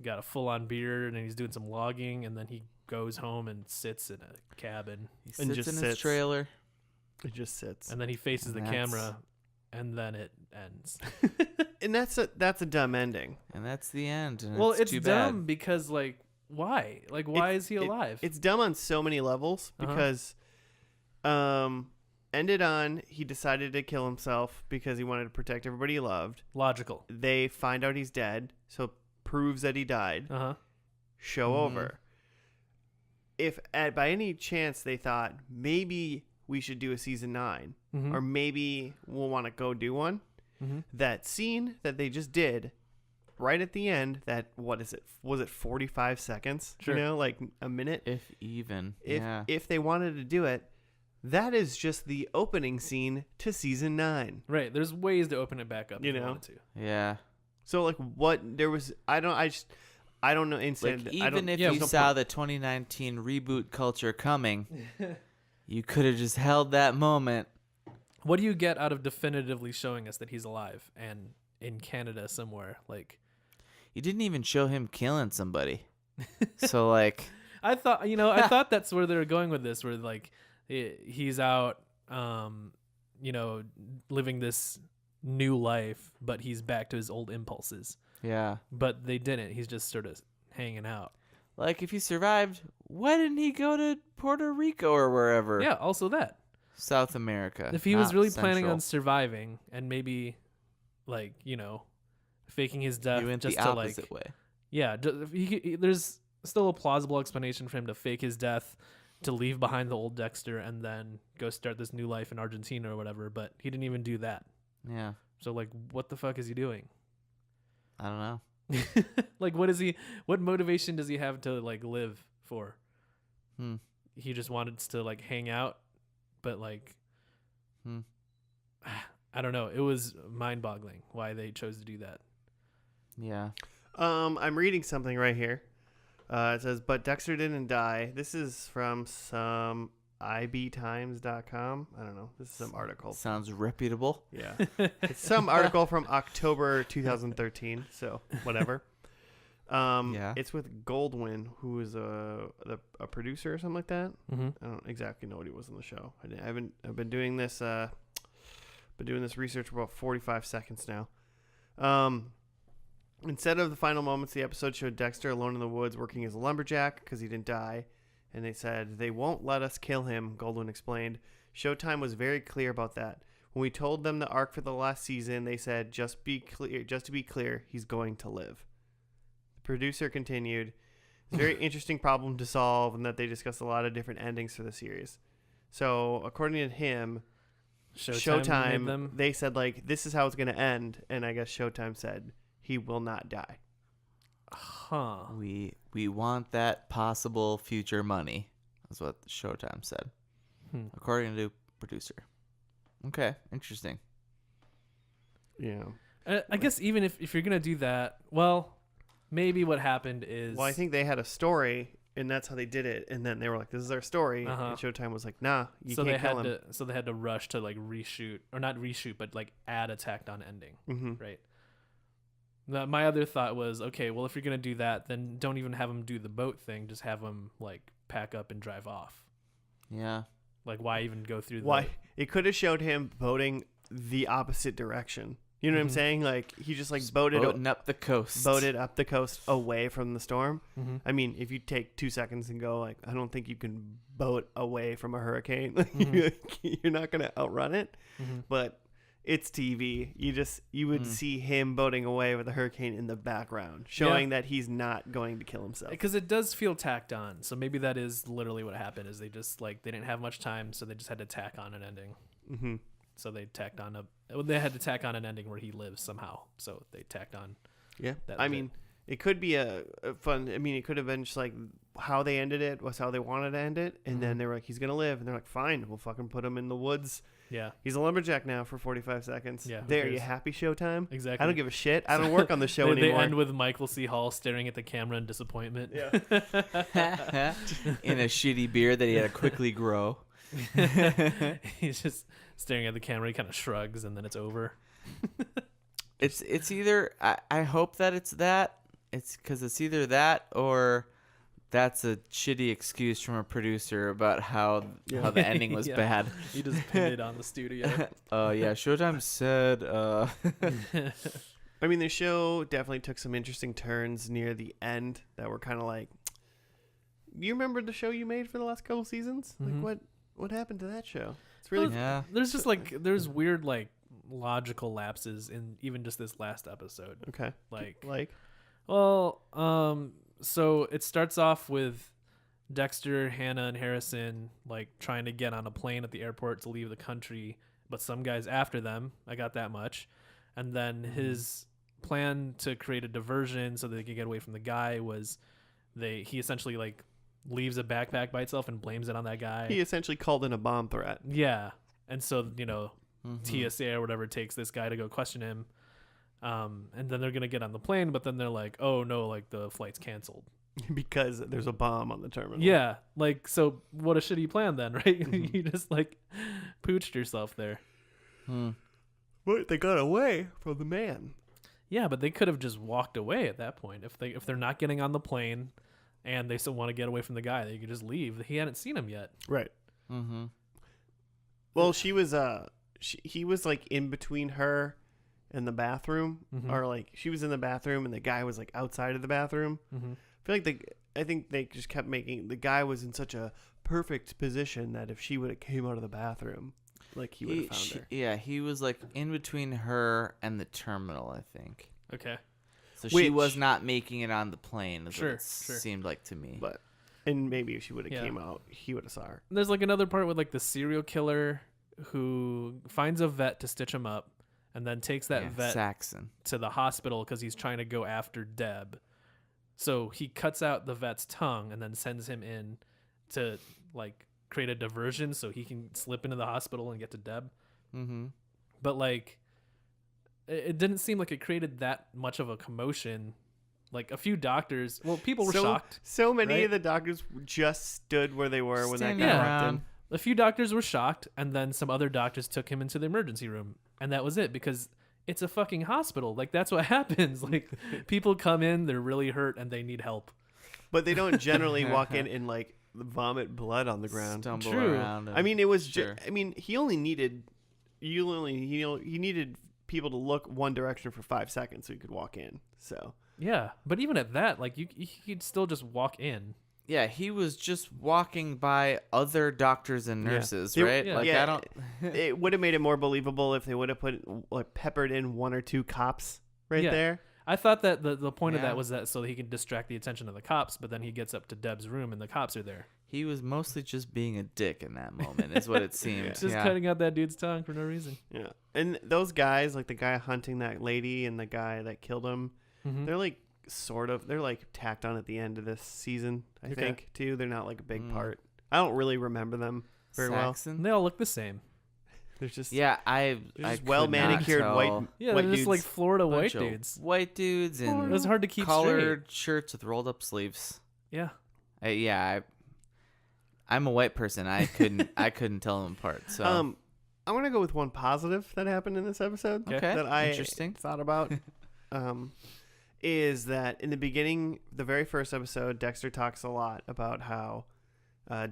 got a full-on beard, and he's doing some logging, and then he goes home and sits in a cabin, He And sits just in his sits. trailer. It just sits. and then he faces the And that's- camera, and then it ends. And that's a dumb ending. And that's the end. And Well, it's it's too dumb bad. because like why? Like why It's- is he alive? It's dumb on so many levels Uh-huh. because ended on he decided to kill himself because he wanted to protect everybody he loved. Logical. They find out he's dead, so proves that he died. Uh-huh. Show Mhm. over. If by any chance they thought maybe we should do a season 9 Mhm. or maybe we'll want to go do one, Mhm. that scene that they just did right at the end, that what is it, was it 45 seconds, Sure. you know, like a minute, If even. if yeah. if they wanted to do it, that is just the opening scene to season 9. Right. There's ways to open it back up You if you know? wanted to. Yeah. So like what there was, I don't know. Instead, Like, I don't, even if yeah, you no saw point. the 2019 reboot culture coming, you could have just held that moment. What do you get out of definitively showing us that he's alive and in Canada somewhere? Like You didn't even show him killing somebody. So, like, I thought, I thought that's where they were going with this, where like he's out, living this new life, but he's back to his old impulses. yeah. But they didn't. He's just sort of hanging out. Like, if he survived, why didn't he go to Puerto Rico or wherever? Yeah. Also that South America. if he was not really planning Central. on surviving and maybe like faking his death He went just the to opposite way. yeah, there's still a plausible explanation for him to fake his death, to leave behind the old Dexter, and then go start this new life in Argentina or whatever. But he didn't even do that. Yeah. So like, what the fuck is he doing? I don't know. Like, what motivation does he have to like live for? He just wanted to like hang out, but like, I don't know. It was mind-boggling why they chose to do that. Yeah. I'm reading something right here. It says, but Dexter didn't die. This is from some ibtimes.com. I don't know. This is some article. Sounds reputable. Yeah. It's some article from October 2013. So whatever. Yeah. It's with Goldwyn, who is a producer or something like that. Mm-hmm. I don't exactly know what he was on the show. I've been doing this research for about 45 seconds now. Instead of the final moments, the episode showed Dexter alone in the woods working as a lumberjack because he didn't die. And they said, they won't let us kill him, Goldwyn explained. Showtime was very clear about that. When we told them the arc for the last season, they said, just to be clear, he's going to live. The producer continued, it's a very interesting problem to solve, and that they discussed a lot of different endings for the series. So, according to him, Showtime, made them. they said, like, this is how it's going to end. And I guess Showtime said, he will not die. Huh. We want that possible future money. That's what Showtime said, according to producer. Okay, interesting. Yeah. I guess even if you're gonna do that, well, maybe what happened is. Well, I think they had a story, and that's how they did it. And then they were like, this is our story. Uh-huh. And Showtime was like, nah, you so can't they had kill him. so they had to rush to like reshoot, or not reshoot, but like add a tacked on ending, Mm-hmm. right? My other thought was, okay, well, if you're gonna do that, then don't even have him do the boat thing. Just have him like pack up and drive off. Yeah. Like, why even go through? Why? It could have showed him boating the opposite direction. You know what I'm saying? Like he just like boating up the coast. boated up the coast away from the storm. Mm-hmm. I mean, if you take 2 seconds and go like, I don't think you can boat away from a hurricane. You're not gonna outrun it. Mm-hmm. But it's TV. You would see him boating away with a hurricane in the background, showing that he's not going to kill himself. Because it does feel tacked on. So maybe that is literally what happened. Is they just like they didn't have much time, so they just had to tack on an ending. Mm-hmm. So they tacked on they had to tack on an ending where he lives somehow. So they tacked on. Yeah. That I was mean, it could be a fun. I mean, it could have been just like how they ended it was how they wanted to end it, and then they were like, he's gonna live, and they're like, fine, we'll fucking put him in the woods. Yeah. He's a lumberjack now for 45 seconds. Yeah, who There, cares? you happy, Showtime? Exactly. I don't give a shit. I don't work on the show They anymore. end with Michael C. Hall staring at the camera in disappointment. Yeah. In a shitty beard that he had to quickly grow. He's just staring at the camera. He kind of shrugs, and then it's over. It's either I hope that it's that. It's because it's either that or that's a shitty excuse from a producer about how the ending was Yeah. bad. He just pinned it on the studio. Yeah, Showtime said I mean, the show definitely took some interesting turns near the end that were kind of like, you remember the show you made for the last couple seasons? Mhm. Like what happened to that show? It's really yeah. There's just like there's weird like logical lapses in even just this last episode. okay. Like Well, so it starts off with Dexter, Hannah, and Harrison like trying to get on a plane at the airport to leave the country, but some guy's after them. I got that much. And then his plan to create a diversion so that they could get away from the guy was he essentially like leaves a backpack by itself and blames it on that guy. he essentially called in a bomb threat. Yeah. And so, TSA or whatever takes this guy to go question him. And then they're going to get on the plane, but then they're like, oh no, like the flight's canceled. Because there's a bomb on the terminal. Yeah. Like, so what a shitty plan then, right? You just like pooched yourself there. But they got away from the man. Yeah, but they could have just walked away at that point. If they're not getting on the plane and they still want to get away from the guy, they could just leave. He hadn't seen him yet. Right. Mm-hmm. Well, he was like in between her and the bathroom, or like she was in the bathroom and the guy was like outside of the bathroom. Mm-hmm. I feel like I think they just kept making the guy was in such a perfect position that if she would have came out of the bathroom, like he would have found her. Yeah, he was like in between her and the terminal, I think. Okay. So she was not making it on the plane. Is Sure, what it seemed like to me. And maybe if she would have came out, he would have saw her. There's like another part with like the serial killer who finds a vet to stitch him up and then takes that vet Saxon to the hospital because he's trying to go after Deb. So he cuts out the vet's tongue and then sends him in to like create a diversion so he can slip into the hospital and get to Deb. Mm-hmm. But like it didn't seem like it created that much of a commotion. Like a few doctors, people were shocked. So many right? of the doctors just stood where they were when that Standing guy around. walked in. A few doctors were shocked, and then some other doctors took him into the emergency room, and that was it because it's a fucking hospital. Like that's what happens. Like people come in, they're really hurt, and they need help. But they don't generally walk in and like vomit blood on the ground. Stumble True. around. I mean, it was Sure. I mean, he needed people to look one direction for 5 seconds so he could walk in. So Yeah, but even at that, like you could still just walk in. Yeah, he was just walking by other doctors and nurses, right? yeah. Like Yeah. I don't. it would have made it more believable if they would have peppered in 1 or 2 cops right Yeah. there. I thought that the point of Yeah. that was that so he could distract the attention of the cops, but then he gets up to Deb's room and the cops are there. He was mostly just being a dick in that moment, is what it seemed. Just cutting out that dude's tongue for no reason. Yeah. And those guys, like the guy hunting that lady and the guy that killed him, Mm-hmm. they're like they're like tacked on at the end of this season, I think, too. They're not like a big part. I don't really remember them very Saxon? They all look the same. well. They're just Yeah, they're I just well manicured white Yeah, white they're just dudes. like Florida white bunch of dudes. white dudes It and was hard to keep collared shirts with rolled up sleeves. straight. I'm a white person. I couldn't tell them apart. So I want to go with one positive that happened in this episode okay, that I interesting. thought about. is that in the beginning, the very first episode, Dexter talks a lot about how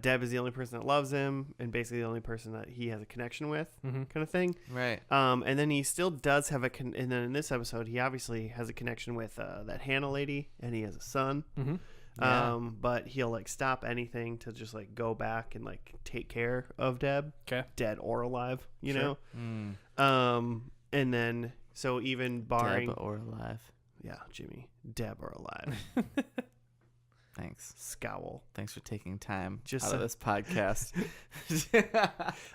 Deb is the only person that loves him and basically the only person that he has a connection with, kind of thing. Right. And then he still does have and then in this episode, he obviously has a connection with that Hannah lady, and he has a son. Yeah. But he'll like stop anything to just like go back and like take care of Deb, dead or alive, you know? And then, so even barring... Deb or alive. Yeah, Jimmy. Deb or alive. Thanks. Scowl. Thanks for taking time Just out of this podcast. To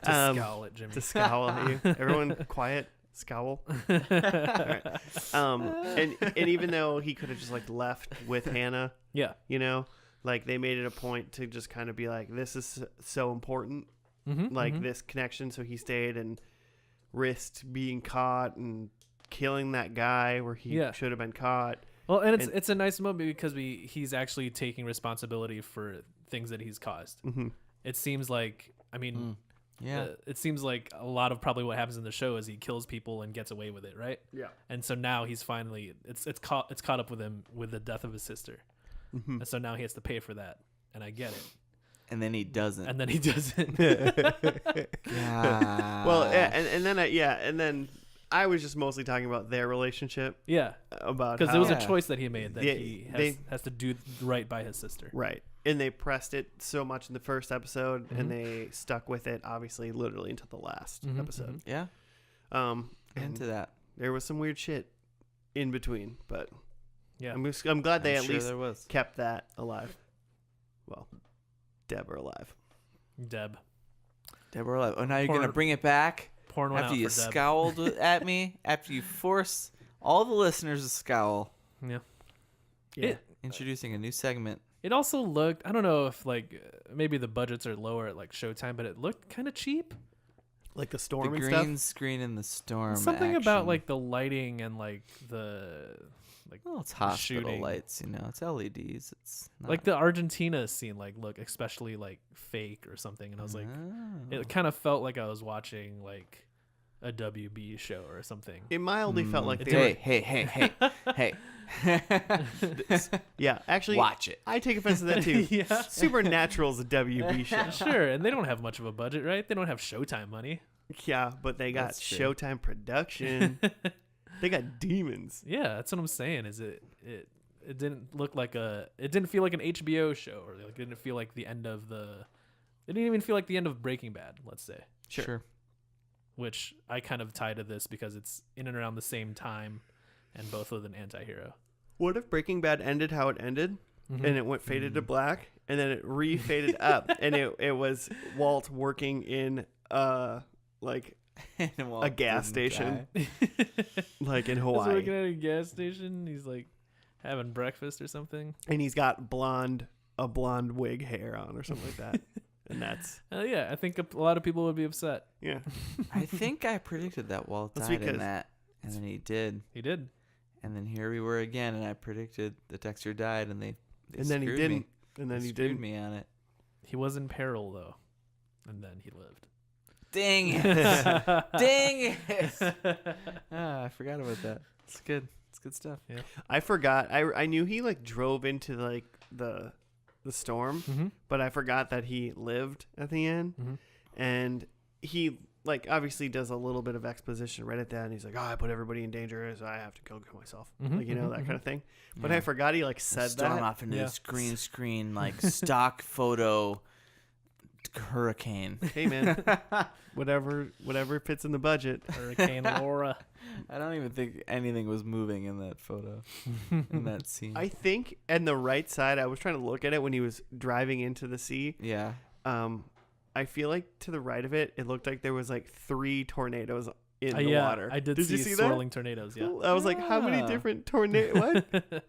scowl at Jimmy. To scowl at you. Everyone quiet. Scowl. All right. And even though he could have just like left with Hannah, yeah, you know, like they made it a point to just kind of be like, this is so important, this connection. So he stayed and risked being caught and killing that guy where he should have been caught. Well, and it's a nice moment because he's actually taking responsibility for things that he's caused. It seems like, I mean, it seems like a lot of probably what happens in the show is he kills people and gets away with it, right? Yeah. And so now he's finally it's caught up with him with the death of his sister, and so now he has to pay for that, and I get it. And then he doesn't. And then he doesn't. Well, and then I was just mostly talking about their relationship. Yeah. About because there was a choice that he made that he has to do right by his sister. Right. And they pressed it so much in the first episode, and they stuck with it, obviously, literally into the last episode. Yeah. Into that. There was some weird shit in between, but yeah, I'm glad they at least there was. kept that alive. Well, Deb or alive. Deb or alive. Oh, now you're going to bring it back? Pouring one after out you for Deb. Scowled at me? After you force all the listeners to scowl? Yeah. Introducing a new segment. It also looked, I don't know if like maybe the budgets are lower at like Showtime, but it looked kind of cheap. Like the storm the and green stuff? screen in the storm. Something about like the lighting and like it's hospital shooting. lights, you know. It's LEDs. It's not... like the Argentina scene, like look especially like fake or something, and I was like, it kind of felt like I was watching like a WB show or something. It mildly felt like hey. Yeah, actually, watch it. I take offense to that too. Supernatural's a WB show. Sure, and they don't have much of a budget, right? They don't have Showtime money. Yeah, but they got Showtime production. They got demons. Yeah, that's what I'm saying. Is it didn't look like it didn't feel like an HBO show, or like it didn't feel like the end of it didn't even feel like the end of Breaking Bad, let's say. Sure. Which I kind of tie to this because it's in and around the same time, and both with an anti-hero. What if Breaking Bad ended how it ended, and it went faded to black, and then it re-faded up, and it was Walt working in like a gas station, like in Hawaii. He's working at a gas station. He's like having breakfast or something, and he's got a blonde wig hair on or something like that. And that's yeah, I think a lot of people would be upset. Yeah. I think I predicted that Walt died in that, and then he did. He did. And then here we were again, and I predicted that Dexter died, and they and then he didn't. Me. And then he he screwed didn't. me on it. He was in peril though, and then he lived. Dang it! Dang it! I forgot about that. It's good. It's good stuff. Yeah. I forgot. I knew he like drove into like the storm, but I forgot that he lived at the end, and he like obviously does a little bit of exposition right at that, and he's like, "Oh, I put everybody in danger, so I have to go kill myself," like that kind of thing. But I forgot he like said storm that. off into this green screen like stock photo hurricane. Hey man, whatever fits in the budget. Hurricane Laura. I don't even think anything was moving in that photo, in that scene. I think on the right side, I was trying to look at it when he was driving into the sea. Yeah. I feel like to the right of it, it looked like there was like 3 tornadoes in the yeah, water. I did you see see swirling tornadoes. Yeah. I was like, how many different tornadoes? What? Yeah,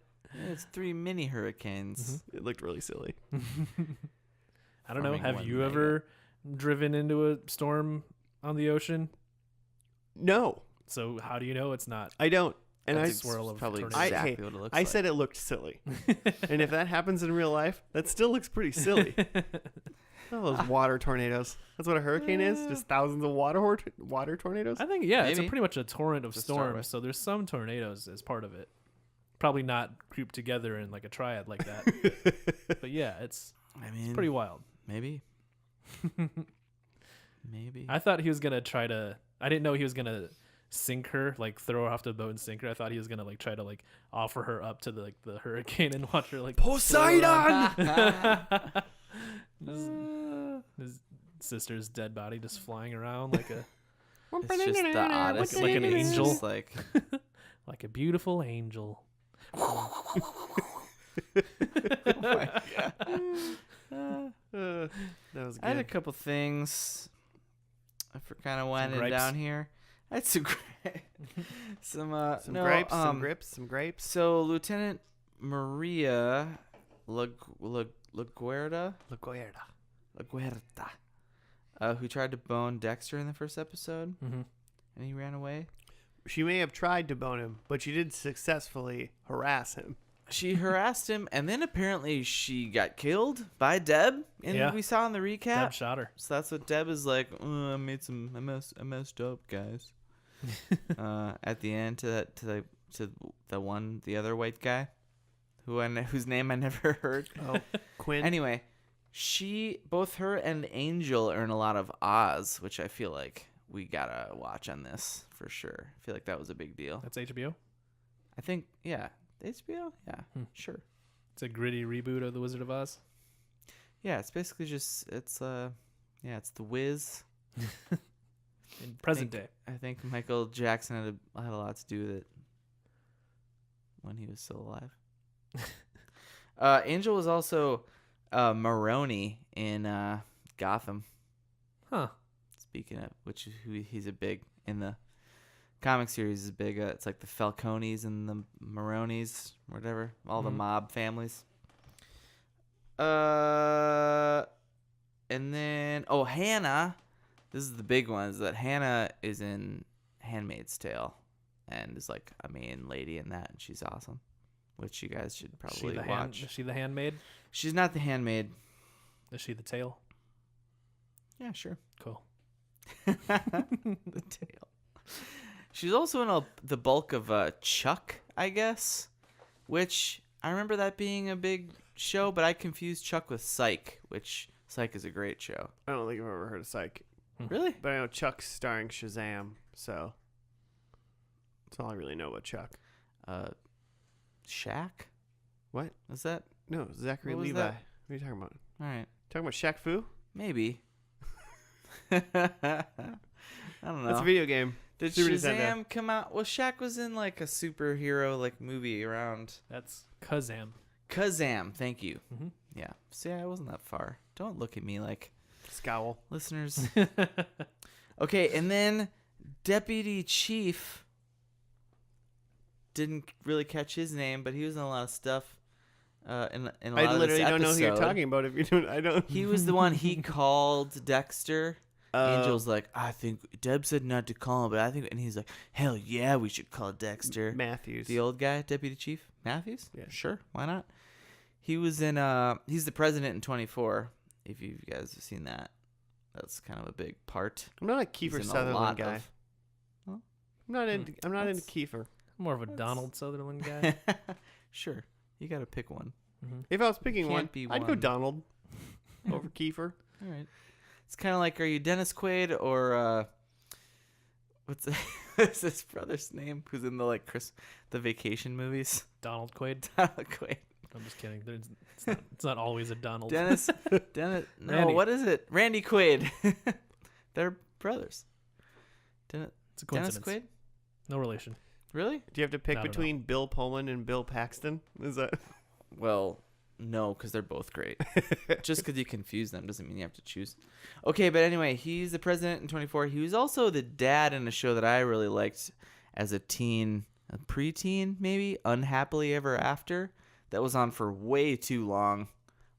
it's 3 mini hurricanes. It looked really silly. I don't know. Have one you mega. ever driven into a storm on the ocean? No, So how do you know it's not? I don't. And That's I a swirl of probably tornadoes. exactly what it looks I like. said it looked silly. And if that happens in real life, that still looks pretty silly. Oh, those water tornadoes. That's what a hurricane is? Just thousands of water tornadoes? I think, yeah, it's Maybe. pretty much a torrent of To start storms. with. So there's some tornadoes as part of it. probably not grouped together in like a triad like that. But yeah, it's pretty wild. Maybe. Maybe. I thought he was gonna try to. I didn't know he was gonna sink her, like throw her off the boat and sink her. I thought he was gonna like try to like offer her up to the hurricane and watch her like Poseidon. his sister's dead body just flying around like a It's just the oddest. Like an It's angel. just like like a beautiful angel. oh my god. That was I had a good. couple things. If we're kind of winding gripes? down here, I had some some Some no, grapes, some grips, some grapes. So Lieutenant Maria LaGuerta, LaGuerta. who tried to bone Dexter in the first episode, Mm-hmm. and he ran away. She may have tried to bone him, but she did successfully harass him. She harassed him, and then apparently she got killed by Deb. And Yeah. we saw in the recap. Deb shot her. So that's what Deb is like. I messed up, guys. At the end, to the other white guy, whose name I never heard. Oh, Quinn. Anyway, both her and Angel earn a lot of Oz, which I feel like we gotta watch on this for sure. I feel like that was a big deal. That's HBO. I think, yeah, HBO, yeah, sure. It's a gritty reboot of The Wizard of Oz. Yeah, it's basically just it's The Wiz. In present day. I think Michael Jackson had a lot to do with it when he was still alive. Angel was also Maroni in Gotham. Huh. Speaking of which, he's a big in the comic series is big. It's like the Falcones and the Maronis, whatever, all the mob families. And then Hannah. This is the big one. Is that Hannah is in Handmaid's Tale, and is like a main lady in that, and she's awesome. Which you guys should probably watch. Is she the handmaid? She's not the handmaid. Is she the tail? Yeah, sure. Cool. The tail. She's also in the bulk of Chuck, I guess, which I remember that being a big show, but I confused Chuck with Psych, which Psych is a great show. I don't think I've ever heard of Psych. Really? But I know Chuck's starring Shazam, so that's all I really know about Chuck. Shaq? What? Is that? No, Zachary What was Levi. that? What are you talking about? All right. Talking about Shaq Fu? Maybe. I don't know. That's a video game. Did Super Nintendo. Shazam come out? Well, Shaq was in like a superhero like movie around. That's Kazam. Kazam, thank you. Mm-hmm. Yeah. See, I wasn't that far. Don't look at me like Scowl. listeners. Okay, and then Deputy Chief didn't really catch his name, but he was in a lot of stuff. In a lot I of literally this don't know who you're episode. talking about. If you don't, I don't. He was the one he called Dexter. Angel's like, I think Deb said not to call him, but I think, and he's like, hell yeah, we should call Dexter. Matthews. The old guy, Deputy Chief Matthews. Yeah. Sure, why not? He was in. He's the president in 24. If you guys have seen that, that's kind of a big part. I'm not a He's Kiefer in a Sutherland lot guy. of- I'm not into. I'm not into Kiefer. More of a Donald Sutherland guy. Sure, you got to pick one. If I was picking Can't one, be I'd go one. Donald over Kiefer. All right. It's kind of like, are you Dennis Quaid or what's his brother's name? Who's in the the vacation movies? Donald Quaid. Donald Quaid. I'm just kidding. It's not always a Donald. Dennis. No, Randy. what is it? Randy Quaid. They're brothers. It's a Dennis coincidence. Quaid. No relation. Really? Do you have to pick Not at between Bill Pullman and Bill Paxton? Is that? Well, no, because they're both great. Just because you confuse them doesn't mean you have to choose. Okay, but anyway, he's the president in 24. He was also the dad in a show that I really liked as a teen, a preteen maybe, Unhappily Ever After. That was on for way too long,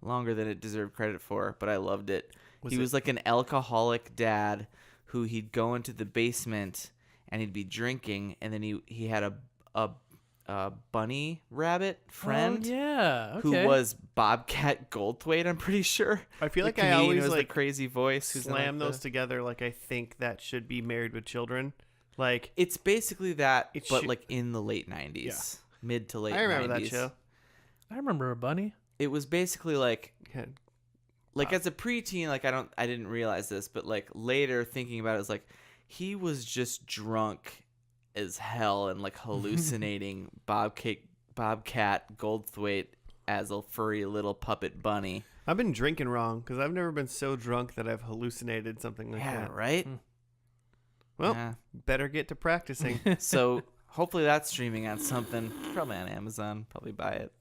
longer than it deserved credit for, but I loved it. He was like an alcoholic dad who he'd go into the basement and he'd be drinking, and then he had a bunny rabbit friend. Oh, yeah. Okay. Who was Bobcat Goldthwait, I'm pretty sure. I feel The like I comedian always who has like the crazy voice. Who's in, slam like, those together. Like I think that should be Married with Children. Like It's basically that, It but should- like in the late 90s. mid to late. I remember 90s. that show. I remember a bunny. It was basically like Yeah. as a preteen, like I didn't realize this, but like later thinking about it, it's like he was just drunk as hell and like hallucinating Bobcat Goldthwait as a furry little puppet bunny. I've been drinking wrong because I've never been so drunk that I've hallucinated something like Yeah, that. right? Well, Yeah. better get to practicing. So hopefully that's streaming on something. Probably on Amazon. Probably buy it.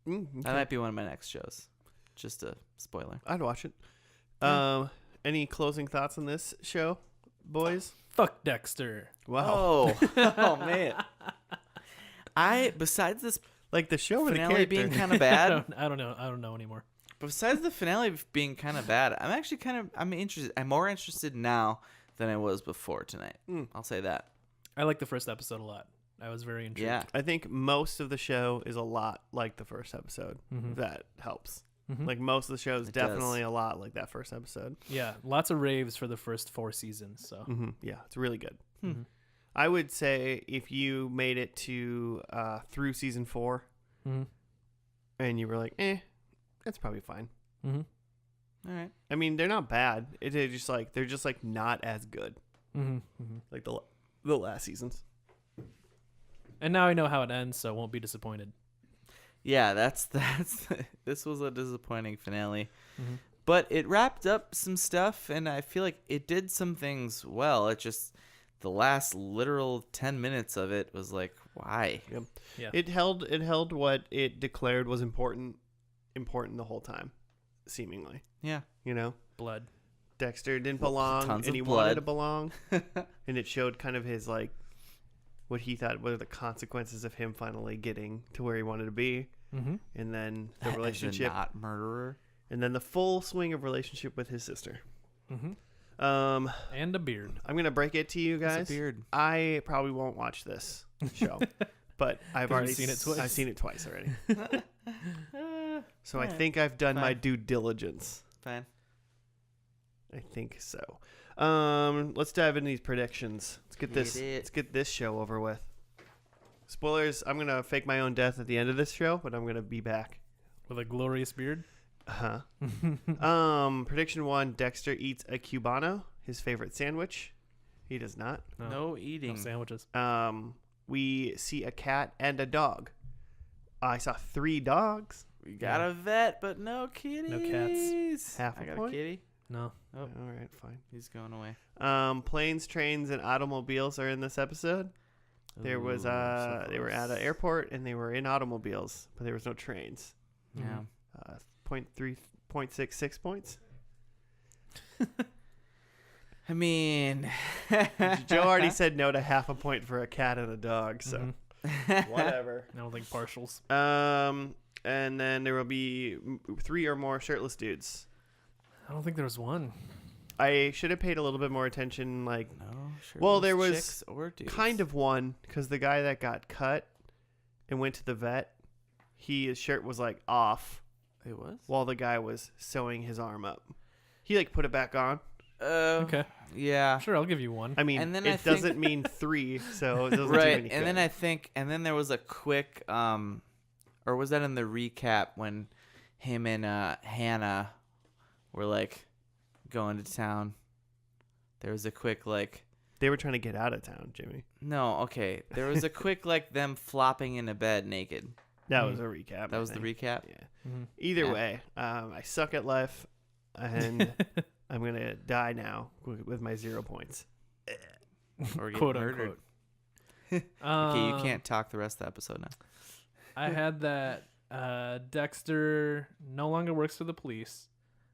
That might be one of my next shows. Just a spoiler. I'd watch it. Yeah. Any closing thoughts on this show, boys? Fuck Dexter. Wow. Oh man. Besides this Like the show or the finale character? being kind of bad, I don't know. I don't know anymore. besides the finale being kind of bad, I'm actually I'm interested. I'm more interested now than I was before tonight. I'll say that. I like the first episode a lot. I was very intrigued. Yeah. I think most of the show is a lot like the first episode. Mhm. That helps. Mhm. Like most of the show is It definitely does. a lot like that first episode. Yeah, lots of raves for the first 4 seasons. So Yeah, it's really good. Mhm. I would say if you made it to through season 4 Mhm. and you were like, that's probably fine. Mhm. All right. I mean, they're not bad. They're just like not as good Mhm. Mhm. like the last seasons. And now I know how it ends, so I won't be disappointed. Yeah, that's this was a disappointing finale. Mhm. But it wrapped up some stuff, and I feel like it did some things well. It just the last literal 10 minutes of it was like, why? Yeah. It held what it declared was important the whole time, seemingly. Yeah. You know, Blood. Dexter didn't belong, Tons and of he blood. wanted to belong, and it showed kind of his like what he thought were the consequences of him finally getting to where he wanted to be, Mm-hmm. and then the As a relationship, not murderer. and then the full swing of relationship with his sister. Mm-hmm. I'm And a beard. gonna break it to you It's a guys. beard. I probably won't watch this show, but I've 'Cause already you've seen it twice. I've seen it twice already, so I Alright. think I've done my Fine. due diligence. Fine. I think so. Let's dive into these predictions. Let's get this show over with. Spoilers. I'm gonna fake my own death at the end of this show, but I'm gonna be back. With a glorious beard. Prediction 1: Dexter eats a Cubano, his favorite sandwich. He does not. No No eating. sandwiches. We see a cat and a dog. I saw 3 dogs. We got a vet, but no kitties. No cats. Half I a got point? a kitty. No. Oh, All right, fine. he's going away. Planes, trains, and automobiles are in this episode. There was Ooh, so they were at close. an airport and they were in automobiles, but there was no trains. Yeah. 0.66 points. I mean, Joe already said no to half a point for a cat and a dog, so Mhm. whatever. I don't think partials. And then there will be 3 or more shirtless dudes. I don't think there was one. I should have paid a little bit more attention, like no. Sure Well, there was chicks or dudes. kind of one, because the guy that got cut and went to the vet, his shirt was like off It was. while the guy was sewing his arm up. He like put it back on. Okay. Yeah. Sure, I'll give you one. I mean, And then it I think- doesn't mean 3, so it doesn't do Right, any and then good. I think, and then there was a quick, or was that in the recap when him and Hannah were like going to town? There was a quick like, They were trying to get out of town, Jimmy. no, okay, there was a quick like them flopping into bed naked. That was a recap. That was the recap. Yeah. Mhm. Either Yeah. way, I suck at life, and I'm gonna die now with my 0 points. Or get Quote murdered. unquote. Okay, you can't talk the rest of the episode now. I had that Dexter no longer works for the police,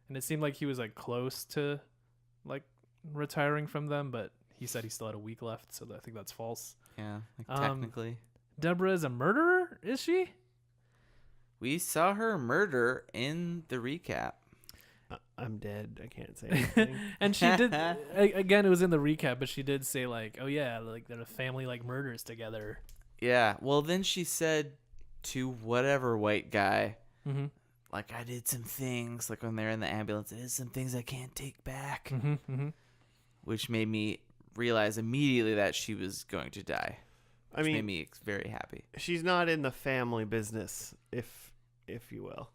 and it seemed like he was like close to like retiring from them, but he said he still had a week left, so I think that's false. Yeah, like Um, technically, Deborah is a murderer, is she? we saw her murder in the recap. I'm dead. I can't say anything. And she did again. It was in the recap, but she did say like, "Oh yeah, like they're a family like murders together." Yeah. Well, then she said to whatever white guy, Mm-hmm. like, I did some things, like when they're in the ambulance, I did some things I can't take back, Mm-hmm. Mm-hmm. which made me realize immediately that she was going to die. which made me very happy. she's not in the family business, if you will.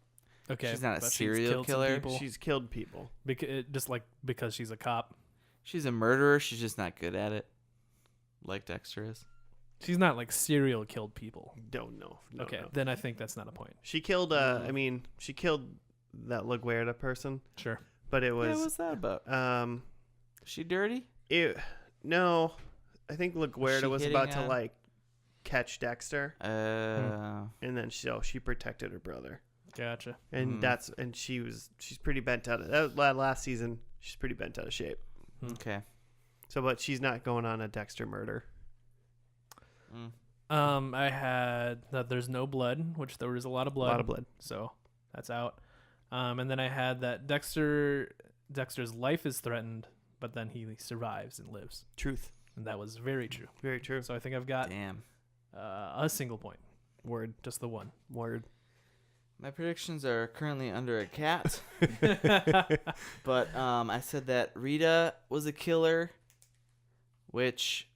Okay, She's not a but serial killed some killer. people. She's killed people. Because she's a cop. She's a murderer. She's just not good at it, like Dexter is. She's not like serial killed people. Don't know. No, Okay, no. then I think that's not a point. She killed. She killed that LaGuardia person, Sure. but it Yeah, was. what's that about? Is she dirty? No, I think she LaGuardia was hitting about to on- like catch Dexter, Uh, and then she protected her brother, Gotcha. and she's pretty bent out of that last season. She's pretty bent out of shape. okay. So, but she's not going on a Dexter murder. I had that there's no blood, which there was a lot of blood. A lot of blood. So that's out. And then I had that Dexter's life is threatened, but then he survives and lives. Truth. And that was very true. Very true. So I think I've got Damn. a single point. Word. Just the one. Word. My predictions are currently under a cat. But I said that Rita was a killer, which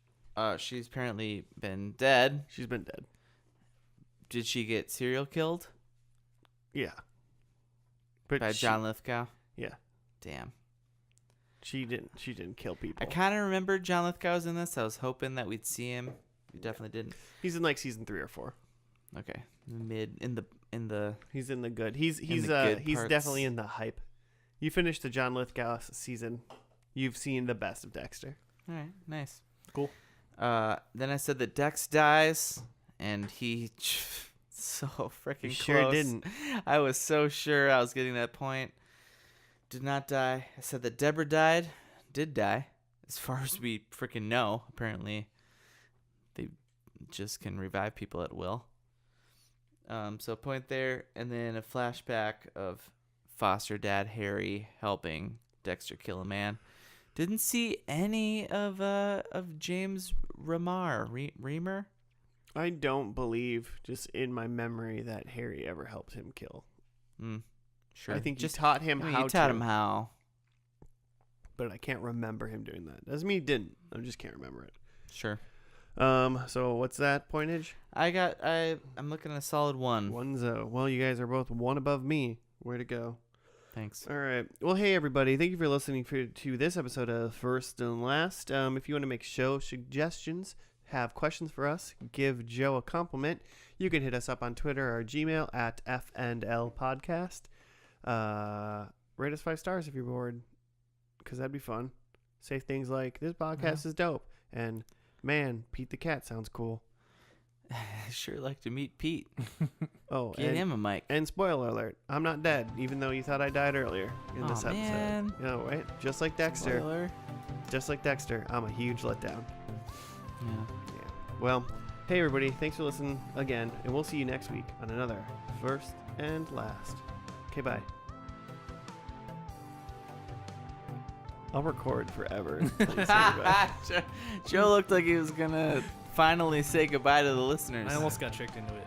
she's apparently been dead. She's been dead. Did she get serial killed Yeah. But by John Lithgow? Yeah. Damn. She didn't kill people. I kind of remembered John Lithgow was in this. I was hoping that we'd see him. We definitely didn't. He's in like season 3 or 4. Okay. In the He's in the good. He's the good he's parts. definitely in the hype. You finished the John Lithgow season. You've seen the best of Dexter. All right, nice. Cool. Then I said that Dex dies, and he so freaking You close. sure didn't. I was so sure I was getting that point. Did not die. I said that Deborah did die, as far as we freaking know. Apparently, they just can revive people at will. So a point there, and then a flashback of foster dad Harry helping Dexter kill a man. Didn't see any of James Reamer. I don't believe, just in my memory, that Harry ever helped him kill. Sure. I think just you taught him how you taught to. him how. But I can't remember him doing that. Doesn't mean he didn't. I just can't remember it. Sure. So what's that pointage? I'm looking at a solid 1. 1-0. Well, you guys are both one above me. Way to go. Thanks. All right. Well, hey, everybody. Thank you for listening to this episode of First and Last. If you want to make show suggestions, have questions for us, give Joe a compliment, you can hit us up on Twitter or Gmail at FNL Podcast. Rate us 5 stars if you're bored, because that'd be fun. Say things like, this podcast is dope, and man, Pete the Cat sounds cool. I sure like to meet Pete. Oh, Get him a mic. And spoiler alert, I'm not dead, even though you thought I died earlier in this episode. Man. You know, right? Just like Dexter. Spoiler. Just like Dexter, I'm a huge letdown. Yeah. Yeah. Well, hey everybody, thanks for listening again, and we'll see you next week on another First and Last. Okay, bye. I'll record forever. until you say goodbye. Joe looked like he was gonna finally say goodbye to the listeners. I almost got tricked into it.